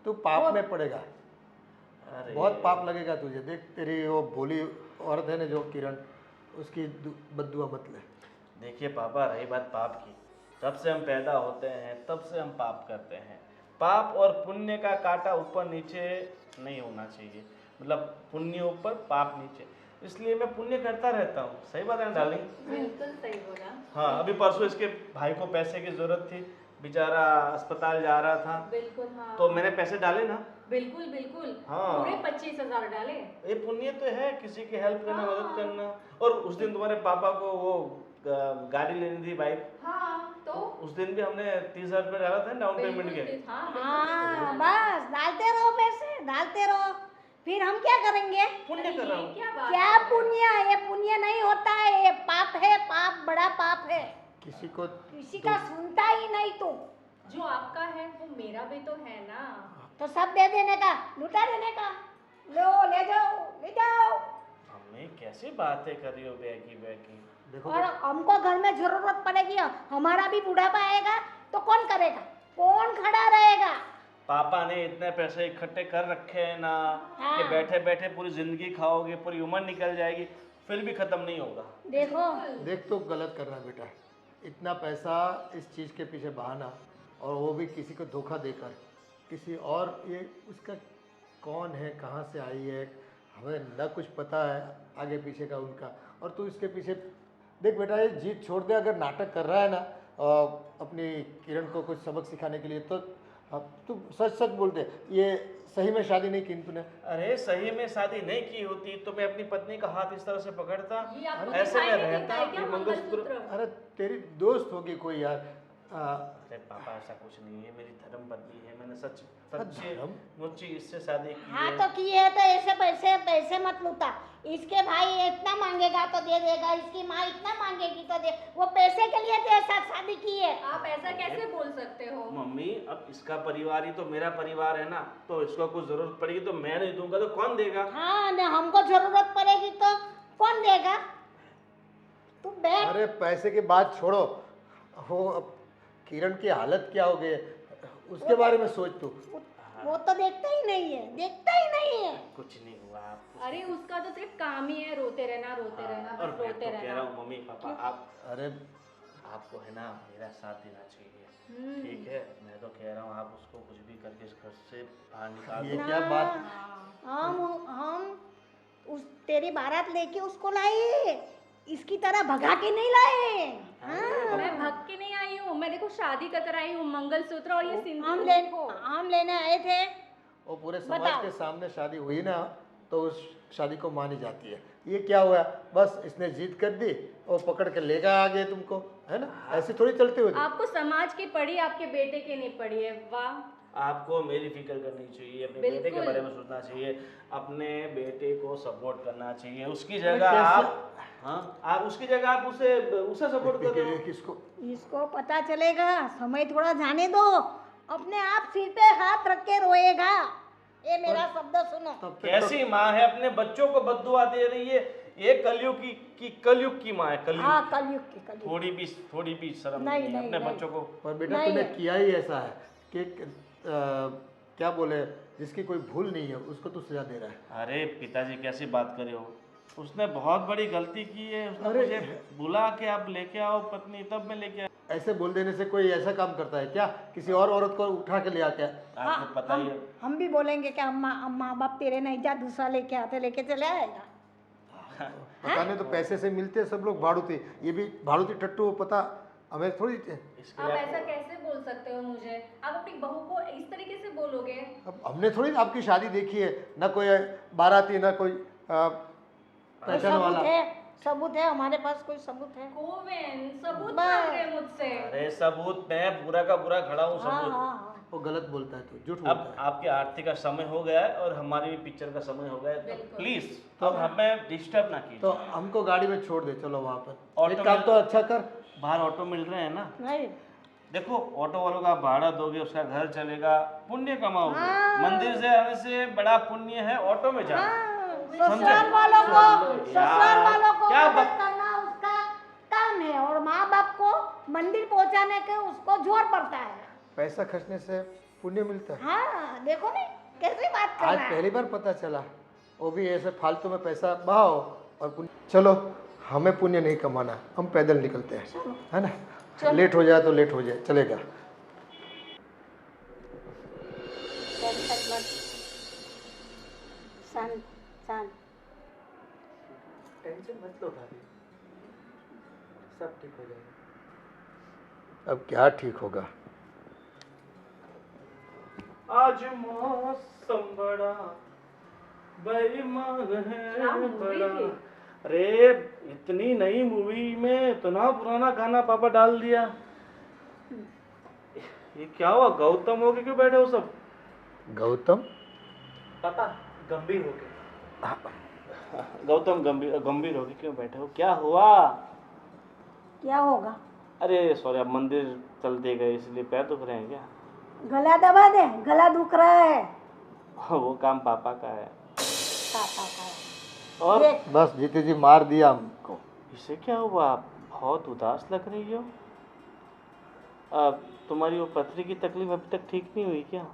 तू पाप में पड़ेगा, अरे बहुत पाप लगेगा तुझे। देख तेरी वो भोली औरत है ना जो किरण, उसकी बद्दुआ मत ले। देखिए पापा, रही बात पाप की, जब से हम पैदा होते हैं तब से हम पाप करते हैं। पाप और पुण्य का कांटा ऊपर नीचे नहीं होना चाहिए, मतलब पुण्य ऊपर पाप नीचे, इसलिए मैं पुण्य करता रहता हूँ। सही बात है ना डार्लिंग? बिल्कुल सही बोला। हाँ, अभी परसों इसके भाई को पैसे की जरूरत थी, बेचारा अस्पताल जा रहा था, बिल्कुल हाँ। तो मैंने पैसे डाले ना। बिल्कुल बिल्कुल। हाँ। पूरे 25,000 डाले। ये पुण्य तो है, किसी की हेल्प करना, मदद करना। और उस दिन तुम्हारे पापा को वो गाड़ी लेनी थी, बाइक, हाँ तो उस दिन भी हमने 30,000 रुपये डाला था डाउन पेमेंट के। हाँ हाँ बस डालते रहो पैसे, डालते रहो। फिर हम क्या करेंगे? पुण्य कर रहा हूँ। क्या बात क्या पुण्य? ये पुण्य नहीं होता है, ये पाप है, पाप बड़ा पाप है। किसी को किसी का सुनता ही नहीं तू। जो आपका है वो मेरा भी तो है ना। तो सब दे देने का, लुटा देने का। लो, ले जाओ, ले जाओ। मम्मी कैसी बातें कर रही हो बेकी बेकी? देखो और हमको घर में जरूरत पड़ेगी, हमारा भी बुढ़ापा आएगा तो कौन करेगा, कौन खड़ा रहेगा? पापा ने इतने पैसे इकट्ठे कर रखे हैं ना हाँ। कि बैठे बैठे पूरी जिंदगी खाओगे, पूरी उम्र निकल जाएगी, फिर भी खत्म नहीं होगा। देखो, देख तो गलत कर रहा है बेटा, इतना पैसा इस चीज़ के पीछे बहाना, और वो भी किसी को धोखा देकर, किसी और, ये उसका कौन है, कहाँ से आई है, हमें न कुछ पता है आगे पीछे का उनका, और तू इसके पीछे देख बेटा, ये जीत छोड़ दे। अगर नाटक कर रहा है ना अपनी किरण को कुछ सबक सिखाने के लिए, तो अब तू सच सच बोल दे, ये सही में शादी नहीं की तूने? अरे सही में शादी नहीं की होती तो मैं अपनी पत्नी का हाथ इस तरह से पकड़ता, ये आपको ऐसे दिखाई में नहीं देता रहता, है क्या ये मंगलसूत्र। मंगलसूत्र? अरे तेरी दोस्त होगी कोई यार। अरे पापा ऐसा कुछ नहीं है, मेरी धर्म पत्नी है, मैंने सच सच्ची धर्म? मुच्ची इससे शादी की हाँ है। तो किए है तो ऐसे पैसे पैसे मत लूटा। इसके भाई इतना मांगेगा तो दे देगा, इसकी माँ इतना मांगेगी तो दे, वो पैसे के लिए तेरे साथ शादी की है। आप ऐसा कैसे बोल सकते हो? मम्मी अब इसका परिवार ही तो मेरा परिवार है ना, तो इसको कुछ जरूरत पड़ेगी तो मैं नहीं दूंगा तो कौन देगा? हाँ न, हमको जरूरत पड़ेगी तो कौन देगा? तू बैठ। अरे पैसे की बात छोड़ो, वो अब किरण की हालत क्या हो गई है, उसके बारे में सोच तू। वो तो देखता ही नहीं है, देखता ही नहीं है। कुछ नहीं हुआ आप। अरे उसका तो सिर्फ काम ही है रोते रहना, रोते रहना, और बस मैं रोते तो कह रहा रहना। हूँ मम्मी पापा, आप अरे आपको है ना मेरा साथ देना चाहिए, ठीक है? मैं तो कह रहा हूँ आप उसको कुछ भी करके इस घर से बाहर निकाल ये दो। क्या बात? हम उस तेरी बारात लेके उसको लाए, इसकी तरह भगा के नहीं लाए। हाँ, मैं भग के नहीं आई हूँ, मैं देखो शादी कर आई हूँ, मंगलसूत्र और ये सिंदूर हम लेने आए थे। वो पूरे समाज बताओ। के सामने शादी हुई ना, तो उस शादी को मानी जाती है। ये क्या हुआ, बस इसने जीत कर दी और पकड़ के लेगा आगे तुमको, है ना? ऐसे थोड़ी चलते हुए। आपको समाज की पड़ी, आपके बेटे की नहीं पड़ी है। वाह, आपको मेरी फिक्र करनी चाहिए, अपने बेटे के बिल्कुल। बारे में सोचना चाहिए, अपने बेटे को सपोर्ट करना चाहिए। उसकी अरे जगह कैसे? आप, हाँ, आप उसकी जगह आप उसे उसे सपोर्ट कर रहे हो। किसको? इसको पता चलेगा, समय थोड़ा जाने दो, अपने आप सिर पे हाथ रख के रोएगा। ये मेरा शब्द सुनो। तब तक कैसी माँ है, अपने बच्चों को बद्दुआ दे रही है? ये कलयुग की कलयुग की माँ है, हाँ, कलयुग। कलयुग की कलयुग। थोड़ी भी शर्म नहीं, नहीं है नहीं, अपने नहीं। बच्चों को। पर बेटा नहीं तूने है। किया ही ऐसा है कि क्या बोले, जिसकी कोई भूल नहीं है उसको तू सजा दे रहा है। अरे पिताजी कैसी बात कर रहे हो? उसने बहुत बड़ी गलती की है, उसने अरे! मुझे बुला के आप लेके आओ पत्नी, तब मैं लेके आया। ऐसे बोल देने से कोई ऐसा काम करता है क्या? किसी और औरत को उठा के ले आके? आपको पता ही है। हम भी बोलेंगे कि माँ बाप तेरे नहीं, जा दूसरा लेके आते, लेके चले आएगा। पता नहीं तो पैसे से मिलते हैं सब लोग भाड़ूती, ये भी भाड़ूती टट्टू, पता हमें थोड़ी। इसके आप लिए ऐसा कैसे बोल सकते हो मुझे? आप अपनी बहू को इस तरीके से बोलोगे? अब हमने थोड़ी आपकी शादी देखी है, ना कोई बाराती, ना कोई पहचान वाला। सबूत है हमारे पास, कोई सबूत है? गोविंद, सबूत बस। मांग रहे हैं मुझसे। अरे सबूत, मैं बुरा का बुरा खड़ा हूँ, हाँ सबूत। हाँ। वो गलत बोलता है, तो झूठ अब बोलता है। आपके आरती का समय हो गया है और हमारी भी पिक्चर का समय हो गया है, तो बिल्कुल। प्लीज अब हमें डिस्टर्ब ना कीजिए। तो हमको गाड़ी में छोड़ दे, चलो वहाँ पर। ऑटो एक काम में- तो अच्छा कर, बाहर ऑटो मिल रहे हैं ना, नहीं, देखो ऑटो वालों का भाड़ा दोगे, उसका घर चलेगा, पुण्य कमाओगे। हाँ। मंदिर से आने से बड़ा पुण्य है ऑटो में जाना। ससुराल वालों को, ससुराल वालों को क्या मदद करना उसका काम है, और माँ बाप को मंदिर पहुँचाने के उसको जोर पड़ता है। पैसा खर्चने से पुण्य मिलता है। हाँ, देखो नहीं कैसी बात कर आज रहा है। पहली बार पता चला, वो भी ऐसे फालतू में पैसा बहाओ और पुण्य। चलो, हमें पुण्य नहीं कमाना, हम पैदल निकलते हैं, है ना? लेट हो जाए तो लेट हो जाए, चलेगा। टेंशन मत, शांत शांत। टेंशन मत लो भाभी, सब ठीक हो जाएगा। अब क्या ठीक होगा? आज मौसम बड़ा बेईमान है, क्या मूवी बड़ा। थी? अरे इतनी नई मूवी में इतना पुराना गाना पापा डाल दिया। ये क्या हुआ? गौतम हो के क्यों बैठे हो सब? गौतम? पापा गंभीर हो गए। गौतम गंभीर गंभीर हो के क्यों बैठे हो? क्या हुआ? क्या होगा? अरे सॉरी, आप मंदिर चलते गए इसलिए पैर दुख रहे हैं क्या? गला दबा दे, गला दुख रहा है। वो काम पापा का है। पापा का है। और देख, बस जीते जी मार दिया हमको। इसे क्या हुआ? आप बहुत उदास लग रही हो। तुम्हारी वो पथरी की तकलीफ अभी तक ठीक नहीं हुई क्या?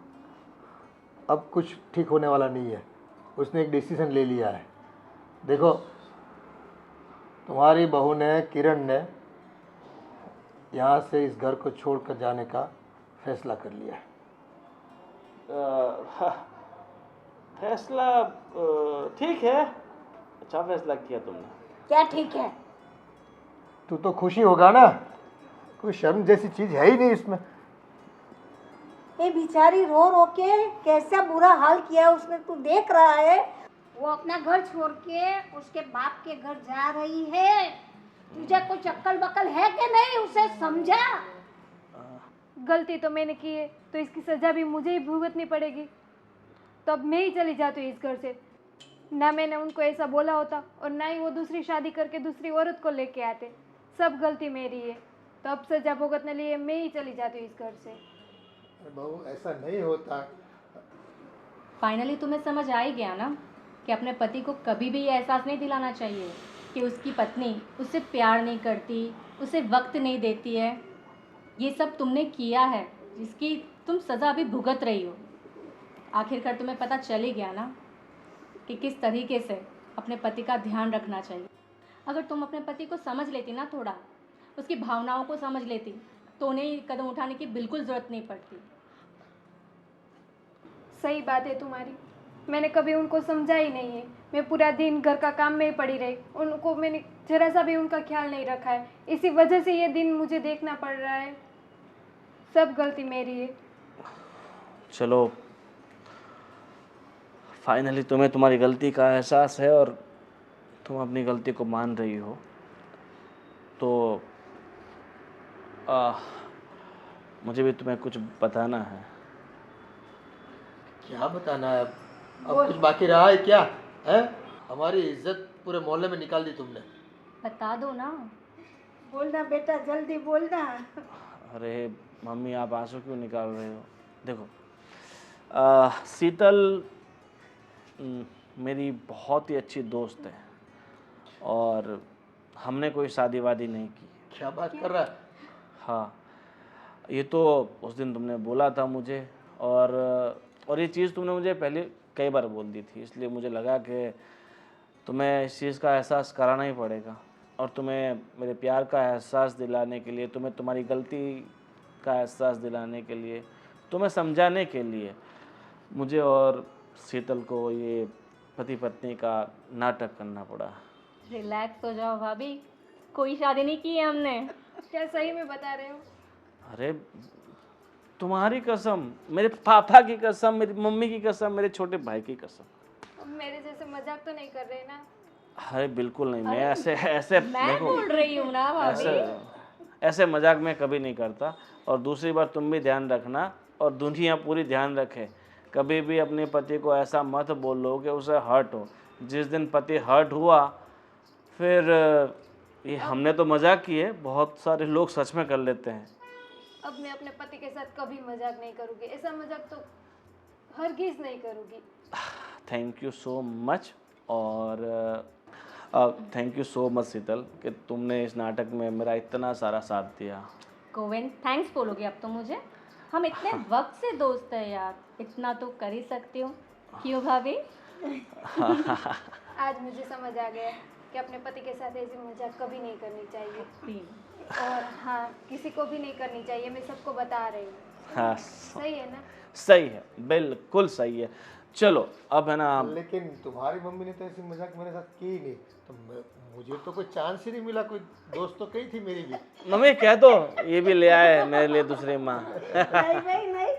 अब कुछ ठीक होने वाला नहीं है। उसने एक डिसीजन ले लिया है। देखो, तुम्हारी बहू ने, किरण ने यहाँ से इस घर को छोड़कर जाने का फैसला कर लिया है। फैसला ठीक है, अच्छा फैसला किया तुमने। क्या ठीक है? तू तो खुशी होगा ना, कोई शर्म जैसी चीज है ही नहीं इसमें। ये बेचारी रो रो के कैसा बुरा हाल किया उसने, तू देख रहा है। वो अपना घर छोड़ के उसके बाप के घर जा रही है। तुझे कुछ अक्ल बकल है कि नहीं? उसे समझा। गलती तो मैंने की है तो इसकी सज़ा भी मुझे ही भुगतनी पड़ेगी। तो अब मैं ही चली जाती हूँ इस घर से। ना मैंने उनको ऐसा बोला होता और ना ही वो दूसरी शादी करके दूसरी औरत को लेके आते। सब गलती मेरी है, तो अब सज़ा भुगतने लिए मैं ही चली जाती हूँ इस घर से। बहू, ऐसा नहीं होता। फाइनली तुम्हें समझ आ ही गया ना कि अपने पति को कभी भी ये एहसास नहीं दिलाना चाहिए कि उसकी पत्नी उससे प्यार नहीं करती, उसे वक्त नहीं देती है। ये सब तुमने किया है जिसकी तुम सज़ा अभी भुगत रही हो। आखिरकार तुम्हें पता चल ही गया ना कि किस तरीके से अपने पति का ध्यान रखना चाहिए। अगर तुम अपने पति को समझ लेती ना, थोड़ा उसकी भावनाओं को समझ लेती, तो उन्हें कदम उठाने की बिल्कुल ज़रूरत नहीं पड़ती। सही बात है तुम्हारी, मैंने कभी उनको समझा ही नहीं है। मैं पूरा दिन घर का काम में ही पड़ी रही, उनको मैंने जरा सा भी उनका ख्याल नहीं रखा है। इसी वजह से ये दिन मुझे देखना पड़ रहा है। सब गलती मेरी है। चलो, फाइनली तुम्हें तुम्हारी गलती का एहसास है और तुम अपनी गलती को मान रही हो। तो मुझे भी तुम्हें कुछ बताना है। क्या बताना है? अब कुछ बाकी रहा है क्या? है, हमारी इज्जत पूरे मोहल्ले में निकाल दी तुमने। बता दो ना। बोलना बेटा, जल्दी बोलना। अरे मम्मी, आप आंसू क्यों निकाल रहे हो? देखो, शीतल मेरी बहुत ही अच्छी दोस्त है और हमने कोई शादी वादी नहीं की। क्या बात कर रहा है? हाँ, ये तो उस दिन तुमने बोला था मुझे, और ये चीज़ तुमने मुझे पहले कई बार बोल दी थी, इसलिए मुझे लगा कि तुम्हें इस चीज़ का एहसास कराना ही पड़ेगा। और तुम्हें मेरे प्यार का एहसास दिलाने के लिए, तुम्हें तुम्हारी गलती का एहसास दिलाने के लिए, तुम्हें समझाने के लिए मुझे और शीतल को ये पति पत्नी का नाटक करना पड़ा। रिलैक्स हो जाओ भाभी, कोई शादी नहीं की है हमने। क्या सही में बता रहे हो? अरे तुम्हारी कसम, मेरे पापा की कसम, मेरी मम्मी की कसम, मेरे छोटे भाई की कसम। अब मेरे जैसे मजाक तो नहीं कर रहे ना? अरे बिल्कुल नहीं, मैं ऐसे मैं देखो, बोल रही हूँ ना भाभी। ऐसे मजाक मैं कभी नहीं करता। और दूसरी बात, तुम भी ध्यान रखना और दुनिया पूरी ध्यान रखे, कभी भी अपने पति को ऐसा मत बोलो कि उसे हर्ट हो। जिस दिन पति हर्ट हुआ, फिर ये हमने तो मजाक की है, बहुत सारे लोग सच में कर लेते हैं। अब मैं अपने पति के साथ कभी मजाक नहीं करूँगी। ऐसा मजाक तो हरगिज़ नहीं करूँगी। थैंक यू सो मच, और थैंक यू सो मच शीतल कि तुमने इस नाटक में मेरा इतना सारा साथ दिया। गोविंद, थैंक्स बोलोगे अब तो मुझे? हम इतने वक्त से दोस्त हैं यार, इतना तो कर ही सकती हूँ। क्यों भाभी? आज मुझे समझ आ गया कि अपने पति के साथ ऐसी मजाक कभी नहीं करनी चाहिए। और हाँ, किसी को भी नहीं करनी चाहिए। मैं सबको बता रही हूँ। हाँ, सही है ना? सही है, बिल्कुल सही है। चलो अब है ना, लेकिन तुम्हारी मम्मी ने तो ऐसी मजाक मेरे साथ की ही नहीं, तो मुझे तो कोई चांस ही नहीं मिला। कोई दोस्त तो कही थी मेरी भी। मम्मी कह दो ये भी ले आए मेरे लिए दूसरी माँ। नहीं नहीं नहीं,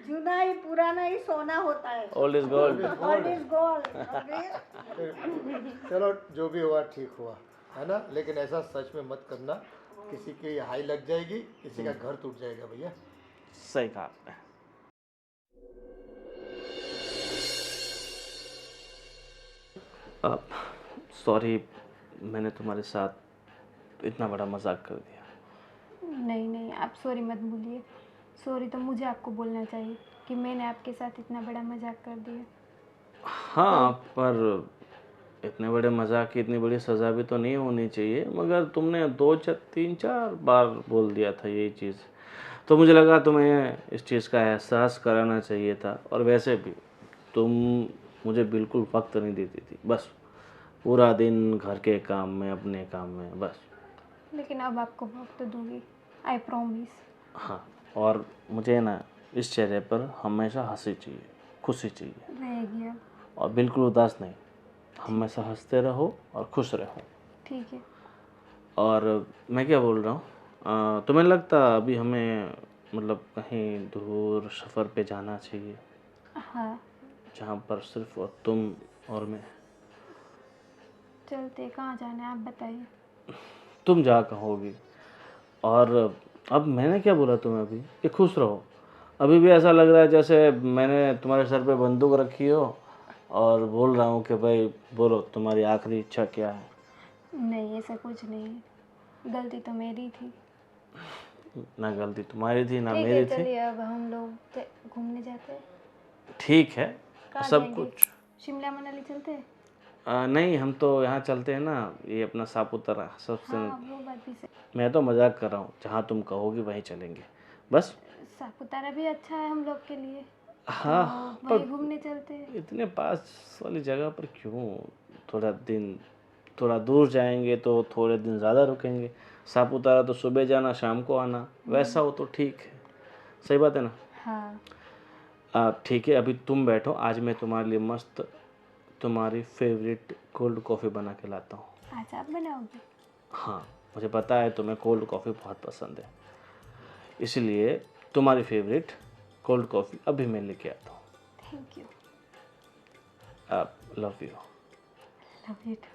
जुना ही पुराना ही सोना होता है। Old is gold. Old is gold। चलो, जो भी हुआ ठीक हुआ, है ना? लेकिन ऐसा सच में मत करना, किसी की हाई लग जाएगी, किसी का घर टूट जाएगा भैया। सही कहा आपने। सॉरी, मैंने तुम्हारे साथ इतना बड़ा मजाक कर दिया। नहीं नहीं, आप सॉरी मत बोलिए। सॉरी तो मुझे आपको बोलना चाहिए कि मैंने आपके साथ इतना बड़ा मजाक कर दिया। हाँ, पर इतने बड़े मजाक की इतनी बड़ी सज़ा भी तो नहीं होनी चाहिए, मगर तुमने 2-3-4 बार बोल दिया था यही चीज़, तो मुझे लगा तुम्हें इस चीज़ का एहसास कराना चाहिए था। और वैसे भी तुम मुझे बिल्कुल वक्त नहीं देती थी, बस पूरा दिन घर के काम में, अपने काम में बस। लेकिन अब आपको वक्त दूंगी, आई प्रॉमिस। हाँ, और मुझे ना इस चेहरे पर हमेशा हंसी चाहिए, खुशी चाहिए, रहेगी अब। और बिल्कुल उदास नहीं। हमेशा हंसते रहो और खुश रहो। ठीक है। और मैं क्या बोल रहा हूँ, तुम्हें लगता अभी हमें मतलब कहीं दूर सफ़र पे जाना चाहिए, हाँ, जहाँ पर सिर्फ और तुम और मैं? चलते। कहाँ जाना है आप बताइए। तुम जहाँ कहोगी। और अब मैंने क्या बोला तुम्हें अभी कि खुश रहो? अभी भी ऐसा लग रहा है जैसे मैंने तुम्हारे सर पे बंदूक रखी हो और बोल रहा हूँ कि भाई बोलो तुम्हारी आखिरी इच्छा क्या है। नहीं, ऐसा कुछ नहीं है, गलती तो मेरी थी। ना गलती तुम्हारी थी ना ठीक है, मेरी थी। चलिए अब हम लोग घूमने जाते हैं। ठीक है, कहाँ सब जाएंगे? कुछ। शिमला मनाली चलते हैं? नहीं, हम तो यहाँ चलते हैं ना, ये अपना सापुतारा सबसे। हाँ, वो बात भी सही। मैं तो मजाक कर रहा हूँ, जहाँ तुम कहोगी वहीं चलेंगे बस। सापुतारा भी अच्छा है हम लोग के लिए, हाँ, तो पर वहीं घूमने चलते हैं। इतने पास वाली जगह पर क्यों? थोड़ा दिन, थोड़ा दूर जाएंगे तो थोड़े दिन ज़्यादा रुकेंगे। सापुतारा तो सुबह जाना शाम को आना, वैसा हो तो ठीक है। सही बात है ना? हाँ। ठीक है, अभी तुम बैठो, आज मैं तुम्हारे लिए मस्त तुम्हारी फेवरेट कोल्ड कॉफ़ी बना के लाता हूँ। आज आप बनाओगे? हाँ, मुझे पता है तुम्हें कोल्ड कॉफ़ी बहुत पसंद है, इसलिए तुम्हारी फेवरेट कोल्ड कॉफ़ी अभी मैं लेके आता हूँ। Thank you. आप love you. Love you to.